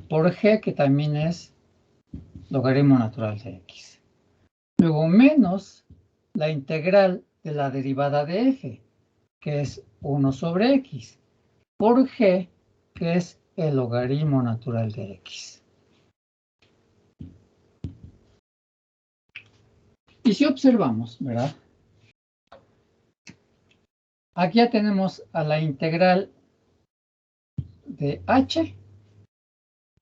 por g, que también es logaritmo natural de x. Luego menos la integral de la derivada de f, que es 1 sobre x, por g, que es el logaritmo natural de x. Y si observamos, ¿verdad? Aquí ya tenemos a la integral de h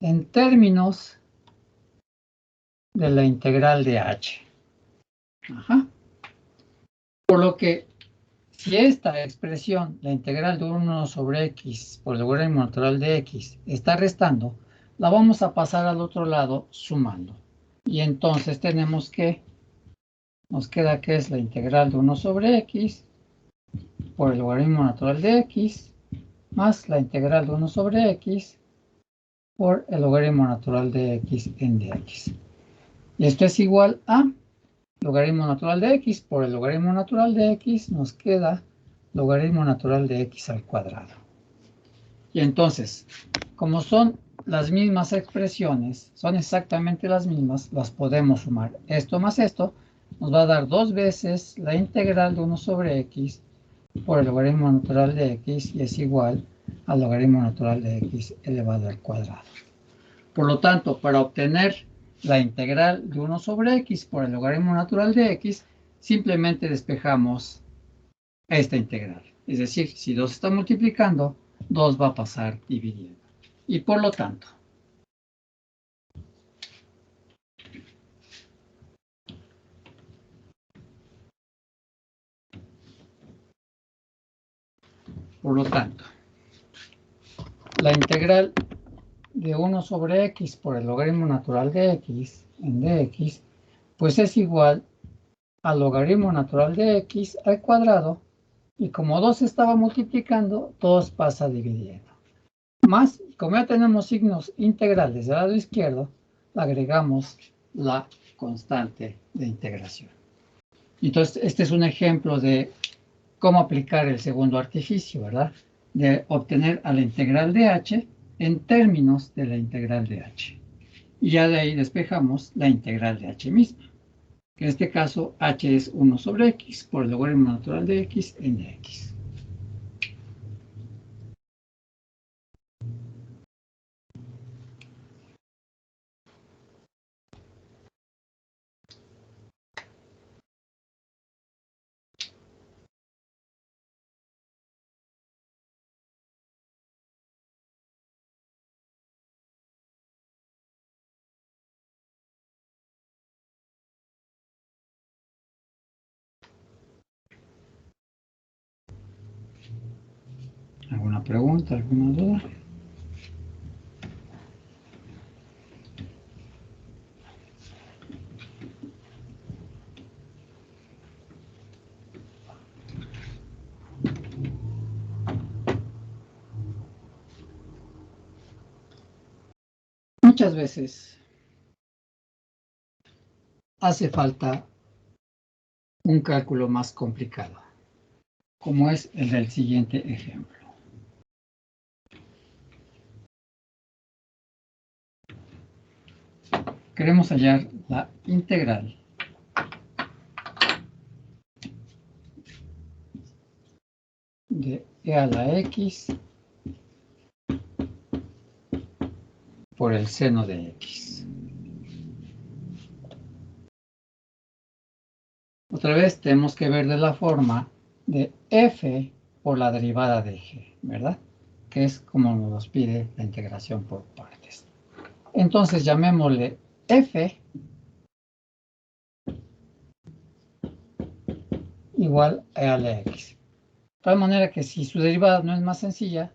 en términos de la integral de h. Ajá. Por lo que, si esta expresión, la integral de 1 sobre x por el logaritmo natural de x, está restando, la vamos a pasar al otro lado sumando. Y entonces tenemos que nos queda que es la integral de 1 sobre x por el logaritmo natural de x más la integral de 1 sobre x por el logaritmo natural de x en dx. Y esto es igual a logaritmo natural de x por el logaritmo natural de x, nos queda logaritmo natural de x al cuadrado. Y entonces, como son las mismas expresiones, son exactamente las mismas, las podemos sumar. Esto más esto nos va a dar 2 veces la integral de 1 sobre x por el logaritmo natural de x y es igual al logaritmo natural de x elevado al cuadrado. Por lo tanto, para obtener la integral de 1 sobre x por el logaritmo natural de x, simplemente despejamos esta integral. Es decir, si 2 está multiplicando, 2 va a pasar dividiendo. Y por lo tanto, la integral de 1 sobre x por el logaritmo natural de x en dx, pues es igual al logaritmo natural de x al cuadrado, y como 2 estaba multiplicando, 2 pasa dividiendo. Más, como ya tenemos signos integrales del lado izquierdo, agregamos la constante de integración. Entonces, este es un ejemplo de cómo aplicar el segundo artificio, ¿verdad? De obtener a la integral de h en términos de la integral de h. Y ya de ahí despejamos la integral de h misma. En este caso, h es 1 sobre x por el logaritmo natural de x en dx. ¿Alguna pregunta, alguna duda? Muchas veces hace falta un cálculo más complicado, como es el del siguiente ejemplo. Queremos hallar la integral de e a la x por el seno de x. Otra vez tenemos que ver de la forma de f por la derivada de g, ¿verdad? Que es como nos pide la integración por partes. Entonces llamémosle f igual a e a la x. De tal manera que si su derivada no es más sencilla,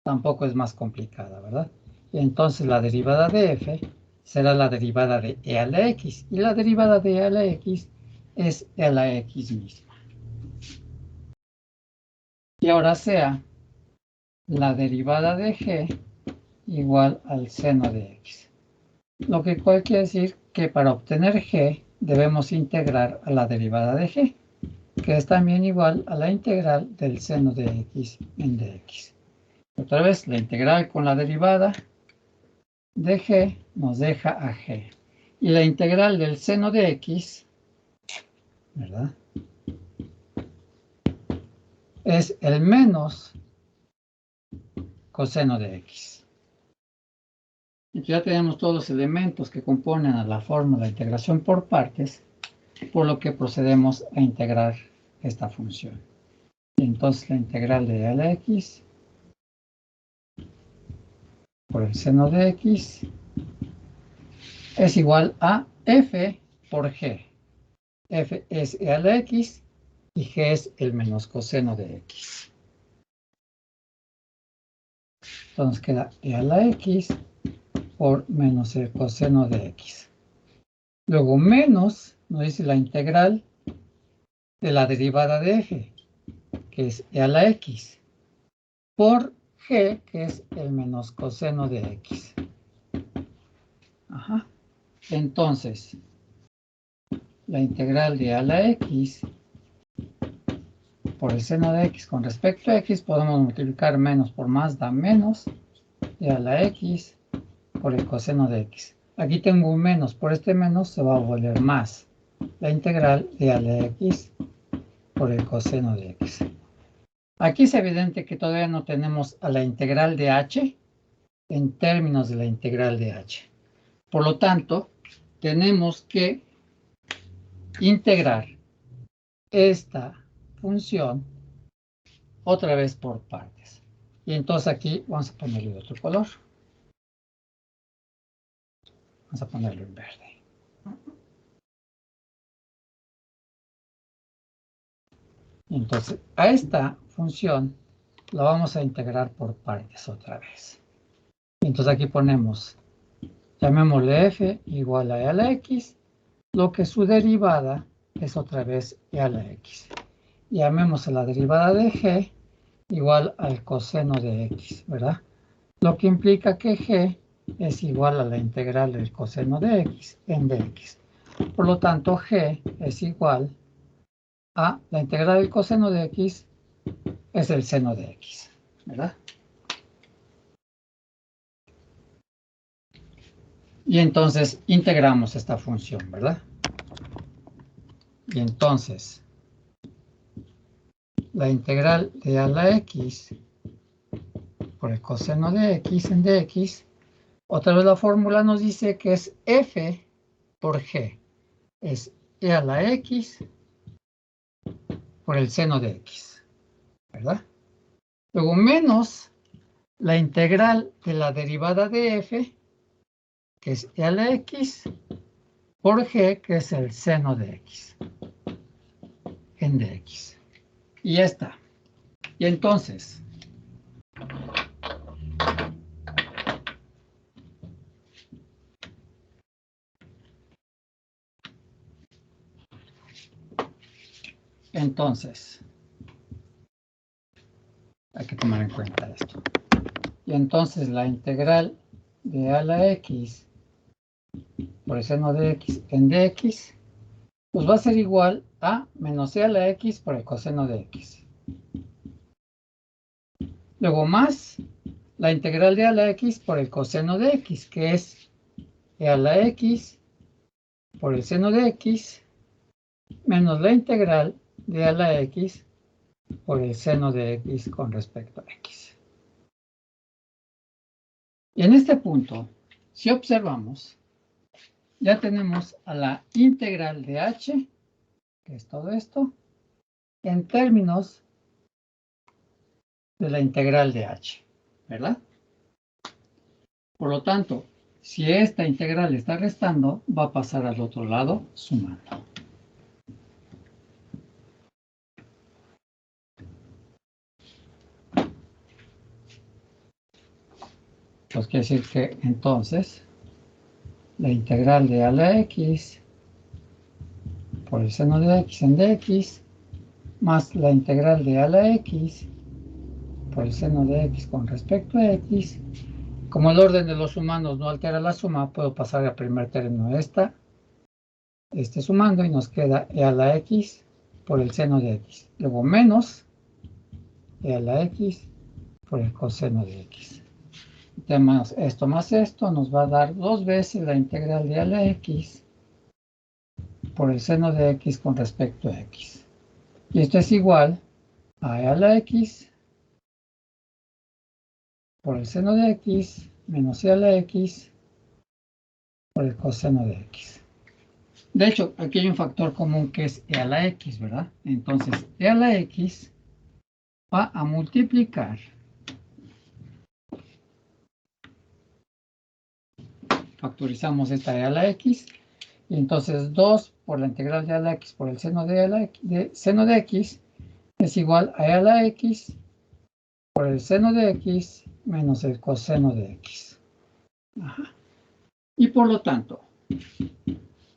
tampoco es más complicada, ¿verdad? Y entonces la derivada de f será la derivada de e a la x. Y la derivada de e a la x es e a la x misma. Y ahora sea la derivada de g igual al seno de x. Lo que quiere decir que para obtener g debemos integrar a la derivada de g, que es también igual a la integral del seno de x en dx. Otra vez, la integral con la derivada de g nos deja a g. Y la integral del seno de x, ¿verdad?, es el menos coseno de x. Entonces ya tenemos todos los elementos que componen a la fórmula de integración por partes, por lo que procedemos a integrar esta función. Y entonces la integral de e a la x por el seno de x es igual a f por g. F es e a la x y g es el menos coseno de x. Entonces queda e a la x por menos el coseno de x. Luego menos nos dice la integral de la derivada de f, que es e a la x, por g, que es el menos coseno de x. Ajá. Entonces, la integral de a la x por el seno de x con respecto a x, podemos multiplicar menos por más, da menos de a la x por el coseno de x. Aquí tengo un menos, por este menos se va a volver más la integral de a la x por el coseno de x. Aquí es evidente que todavía no tenemos a la integral de h en términos de la integral de h. Por lo tanto, tenemos que integrar esta función otra vez por partes. Y entonces aquí vamos a ponerle otro color. Vamos a ponerlo en verde. Entonces, a esta función la vamos a integrar por partes otra vez. Entonces aquí ponemos, llamémosle f igual a e a la x, lo que su derivada es otra vez e a la x. Llamemos a la derivada de g igual al coseno de x, ¿verdad? Lo que implica que g es igual a la integral del coseno de x en dx. Por lo tanto, g es igual a la integral del coseno de x es el seno de x, ¿verdad? Y entonces integramos esta función, ¿verdad? Y entonces, la integral de a la x por el coseno de x en dx, otra vez la fórmula nos dice que es f por g. Es e a la x por el seno de x, ¿verdad? Luego menos la integral de la derivada de f, que es e a la x, por g, que es el seno de x, en dx. Y ya está. Y entonces, hay que tomar en cuenta esto. Y entonces la integral de a la x por el seno de x en dx, pues va a ser igual a menos e a la x por el coseno de x. Luego más la integral de a la x por el coseno de x, que es e a la x por el seno de x, menos la integral de a la x por el seno de x con respecto a x. Y en este punto, si observamos, ya tenemos a la integral de h, que es todo esto, en términos de la integral de h, ¿verdad? Por lo tanto, si esta integral está restando, va a pasar al otro lado sumando. Pues quiere decir que entonces la integral de a la x por el seno de x en dx más la integral de a la x por el seno de x con respecto a x, como el orden de los sumandos no altera la suma, puedo pasar al primer término este sumando y nos queda e a la x por el seno de x. Luego menos e a la x por el coseno de x. Tenemos esto más esto, nos va a dar 2 veces la integral de a la x por el seno de x con respecto a x. Y esto es igual a e a la x por el seno de x menos e a la x por el coseno de x. De hecho, aquí hay un factor común que es e a la x, ¿verdad? Entonces, e a la x va a multiplicar factorizamos esta e a la x, y entonces 2 por la integral de a la x por el seno de x es igual a e a la x por el seno de x menos el coseno de x. Ajá. Y por lo tanto,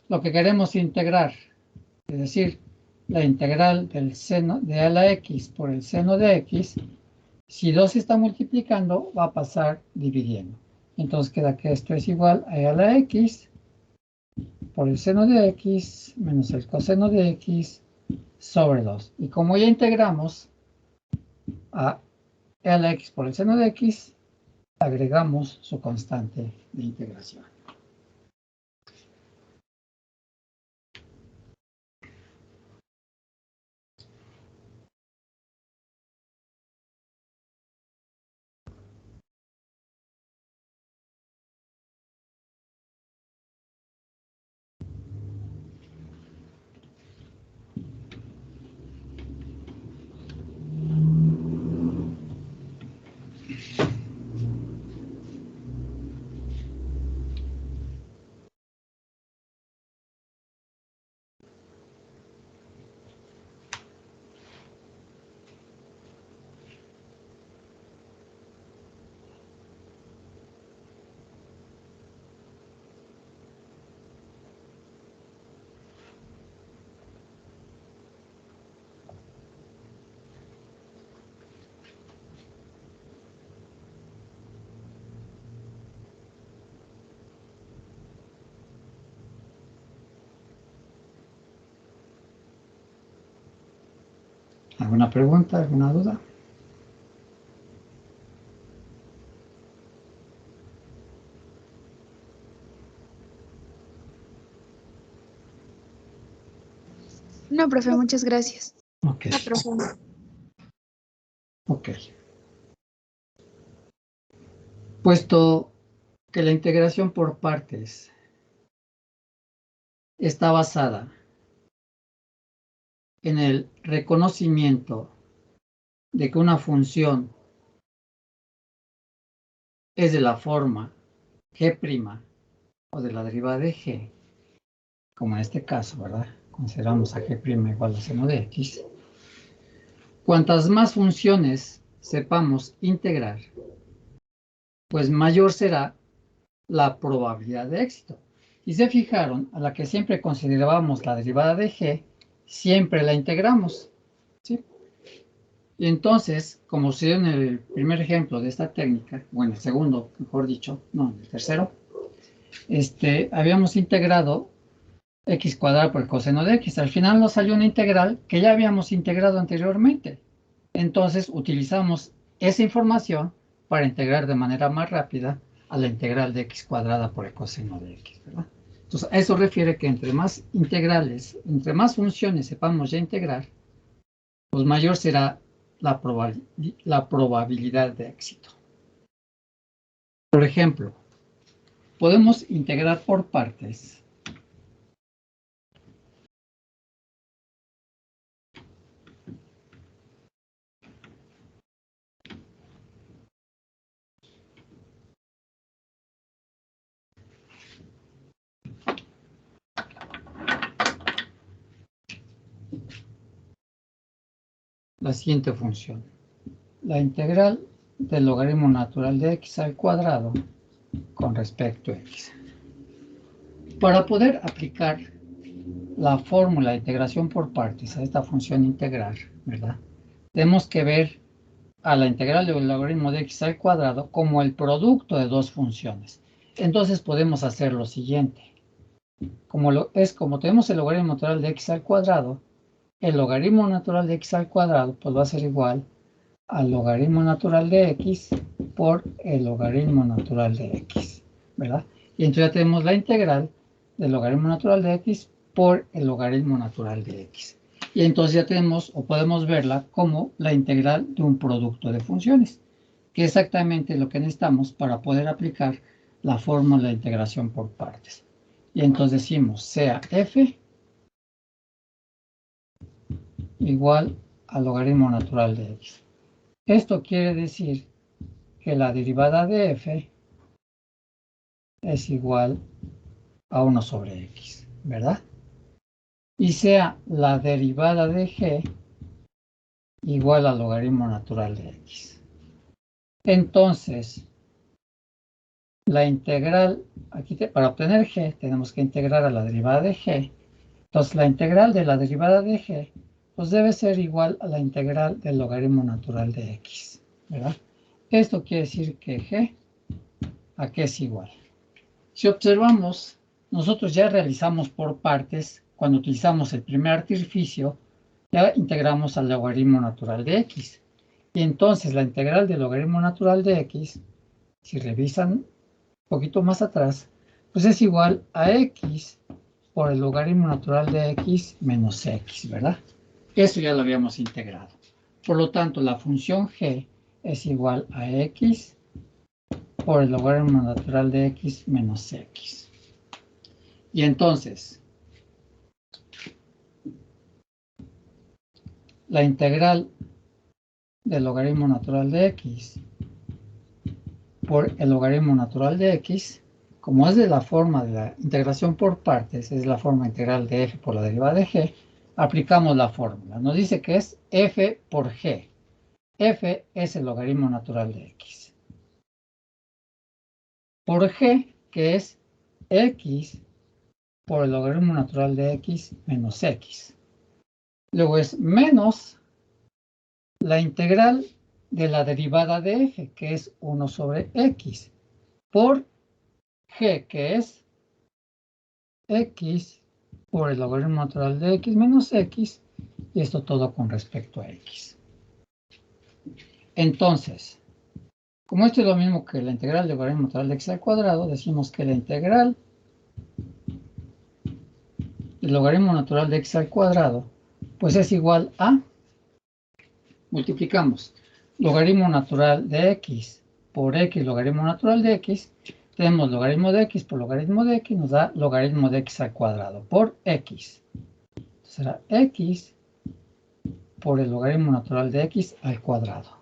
lo que queremos integrar, es decir, la integral del seno de a la x por el seno de x, si 2 se está multiplicando, va a pasar dividiendo. Entonces queda que esto es igual a la x por el seno de x menos el coseno de x sobre 2. Y como ya integramos a la x por el seno de x, agregamos su constante de integración. ¿Alguna pregunta? ¿Alguna duda? No, profe, muchas gracias. Ok. No, profe. Ok. Puesto que la integración por partes está basada en el reconocimiento de que una función es de la forma g' o de la derivada de g, como en este caso, ¿verdad? Consideramos a g' igual a seno de x. Cuantas más funciones sepamos integrar, pues mayor será la probabilidad de éxito. Si se fijaron, a la que siempre considerábamos la derivada de g, siempre la integramos, ¿sí? Y entonces, como se dio en el primer ejemplo de esta técnica, o en el segundo, mejor dicho, no, en el tercero, habíamos integrado x cuadrado por el coseno de x. Al final nos salió una integral que ya habíamos integrado anteriormente. Entonces, utilizamos esa información para integrar de manera más rápida a la integral de x cuadrada por el coseno de x, ¿verdad? Entonces, a eso refiere que entre más integrales, entre más funciones sepamos ya integrar, pues mayor será la probabilidad de éxito. Por ejemplo, podemos integrar por partes la siguiente función. La integral del logaritmo natural de x al cuadrado con respecto a x. Para poder aplicar la fórmula de integración por partes a esta función integral, ¿verdad? Tenemos que ver a la integral del logaritmo de x al cuadrado como el producto de dos funciones. Entonces podemos hacer lo siguiente. Como tenemos el logaritmo natural de x al cuadrado, el logaritmo natural de x al cuadrado pues va a ser igual al logaritmo natural de x por el logaritmo natural de x, ¿verdad? Y entonces ya tenemos la integral del logaritmo natural de x por el logaritmo natural de x. Y entonces ya tenemos, o podemos verla como la integral de un producto de funciones, que es exactamente lo que necesitamos para poder aplicar la fórmula de integración por partes. Y entonces decimos sea f igual al logaritmo natural de x. Esto quiere decir que la derivada de f es igual a 1 sobre x, ¿verdad? Y sea la derivada de g igual al logaritmo natural de x. Entonces, la integral, aquí para obtener g, tenemos que integrar a la derivada de g. Entonces, la integral de la derivada de g, pues debe ser igual a la integral del logaritmo natural de x, ¿verdad? Esto quiere decir que g, ¿a qué es igual? Si observamos, nosotros ya realizamos por partes, cuando utilizamos el primer artificio, ya integramos al logaritmo natural de x. Y entonces la integral del logaritmo natural de x, si revisan un poquito más atrás, pues es igual a x por el logaritmo natural de x menos x, ¿verdad? Eso ya lo habíamos integrado. Por lo tanto, la función g es igual a x por el logaritmo natural de x menos x. Y entonces, la integral del logaritmo natural de x por el logaritmo natural de x, como es de la forma de la integración por partes, es la forma integral de f por la derivada de g, aplicamos la fórmula. Nos dice que es f por g. F es el logaritmo natural de x. Por g, que es x por el logaritmo natural de x menos x. Luego es menos la integral de la derivada de f, que es 1 sobre x, por g, que es x por el logaritmo natural de x menos x, y esto todo con respecto a x. Entonces, como esto es lo mismo que la integral del logaritmo natural de x al cuadrado, decimos que la integral del logaritmo natural de x al cuadrado, pues es igual a, multiplicamos logaritmo natural de x por x logaritmo natural de x, tenemos logaritmo de x por logaritmo de x, nos da logaritmo de x al cuadrado por x. Entonces será x por el logaritmo natural de x al cuadrado.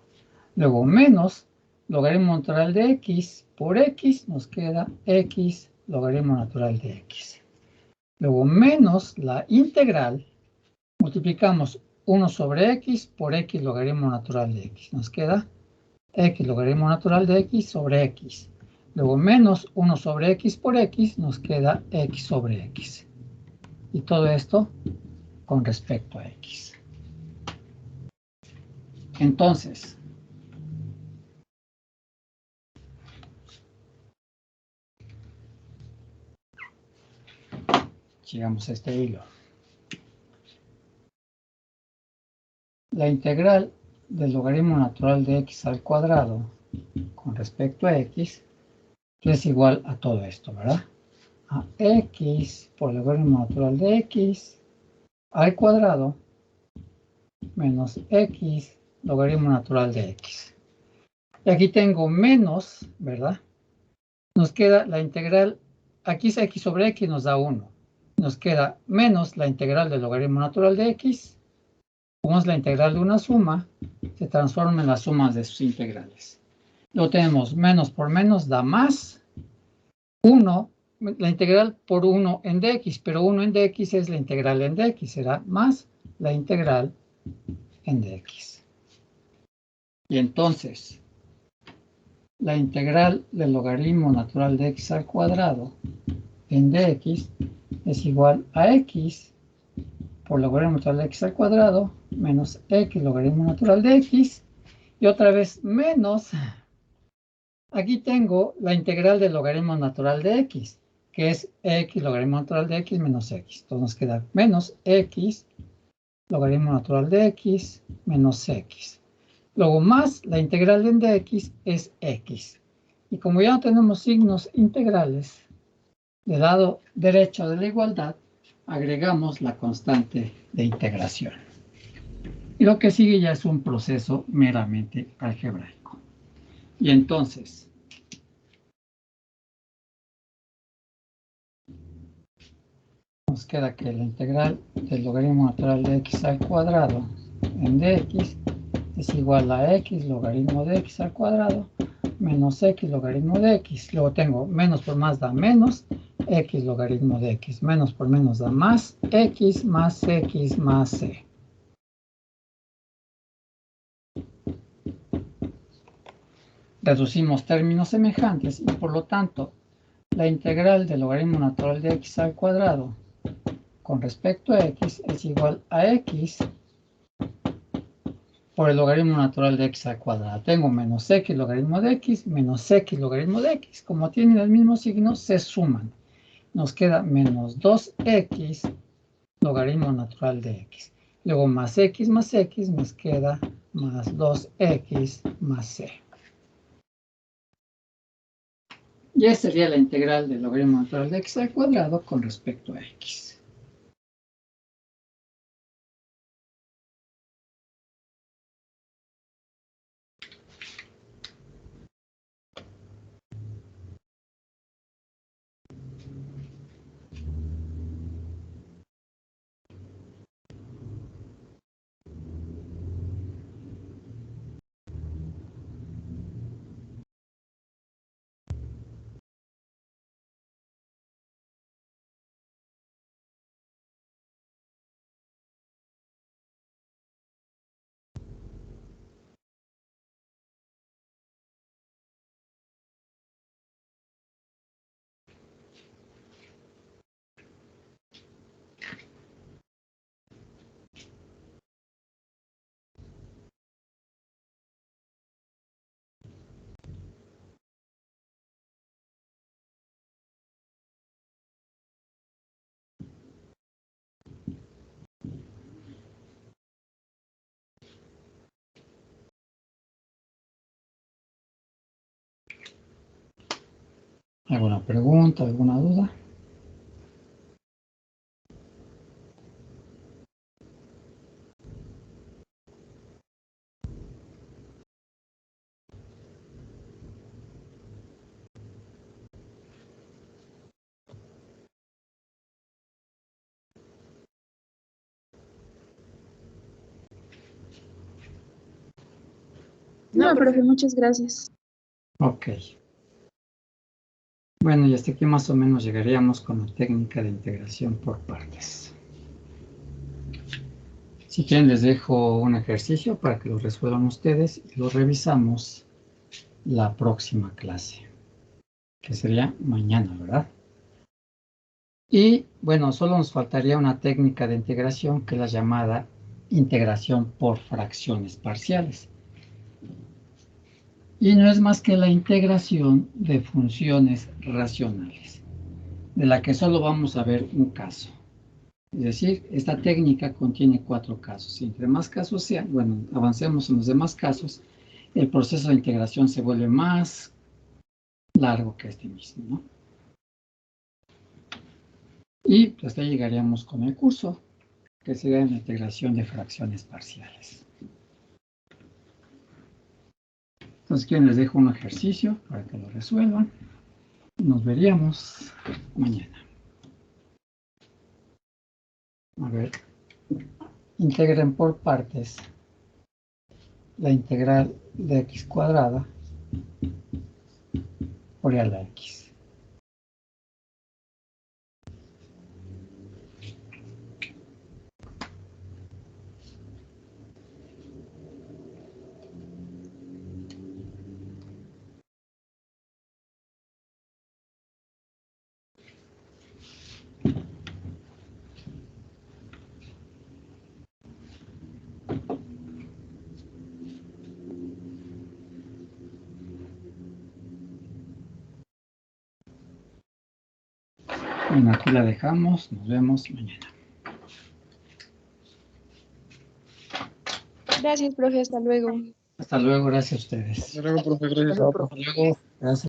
Luego menos logaritmo natural de x por x, nos queda x logaritmo natural de x. Luego menos la integral, multiplicamos 1 sobre x por x logaritmo natural de x. Nos queda x logaritmo natural de x sobre x. Luego menos 1 sobre x por x, nos queda x sobre x. Y todo esto con respecto a x. Entonces, llegamos a este hilo. La integral del logaritmo natural de x al cuadrado con respecto a x es igual a todo esto, ¿verdad? A x por el logaritmo natural de x al cuadrado menos x logaritmo natural de x. Y aquí tengo menos, ¿verdad? Nos queda la integral, aquí es x sobre x, nos da 1. Nos queda menos la integral del logaritmo natural de x. Como es la integral de una suma, se transforma en las sumas de sus integrales. Luego tenemos menos por menos da más 1, la integral por 1 en dx, pero 1 en dx es la integral en dx, será más la integral en dx. Y entonces, la integral del logaritmo natural de x al cuadrado en dx es igual a x por logaritmo natural de x al cuadrado menos x logaritmo natural de x, y otra vez menos, aquí tengo la integral del logaritmo natural de x, que es x logaritmo natural de x menos x. Entonces nos queda menos x logaritmo natural de x menos x. Luego más la integral en dx es x. Y como ya no tenemos signos integrales, del lado derecho de la igualdad, agregamos la constante de integración. Y lo que sigue ya es un proceso meramente algebraico. Y entonces, nos queda que la integral del logaritmo natural de x al cuadrado en dx es igual a x logaritmo de x al cuadrado menos x logaritmo de x. Luego tengo menos por más da menos x logaritmo de x. Menos por menos da más x más c. reducimos términos semejantes y por lo tanto la integral del logaritmo natural de x al cuadrado con respecto a x es igual a x por el logaritmo natural de x al cuadrado. Tengo menos x logaritmo de x menos x logaritmo de x. Como tienen el mismo signo, se suman. Nos queda menos 2x logaritmo natural de x. Luego más x nos queda más 2x más c. Y esa sería la integral del logaritmo natural de x al cuadrado con respecto a x. ¿Alguna pregunta, alguna duda? No, profe, muchas gracias. Ok. Bueno, y hasta aquí más o menos llegaríamos con la técnica de integración por partes. Si quieren les dejo un ejercicio para que lo resuelvan ustedes y lo revisamos la próxima clase, que sería mañana, ¿verdad? Y bueno, solo nos faltaría una técnica de integración que es la llamada integración por fracciones parciales. Y no es más que la integración de funciones racionales, de la que solo vamos a ver un caso. Es decir, esta técnica contiene 4 casos. Y entre más casos sean, bueno, avancemos en los demás casos, el proceso de integración se vuelve más largo que este mismo, ¿no? Y pues ya llegaríamos con el curso, que sería la integración de fracciones parciales. Entonces, ¿quién les dejo un ejercicio para que lo resuelvan? Nos veríamos mañana. A ver, integren por partes la integral de x cuadrada por a la x. Bueno, aquí la dejamos. Nos vemos mañana. Gracias, profe, hasta luego. Hasta luego, gracias a ustedes. Hasta luego, profe, gracias. Hasta luego, gracias.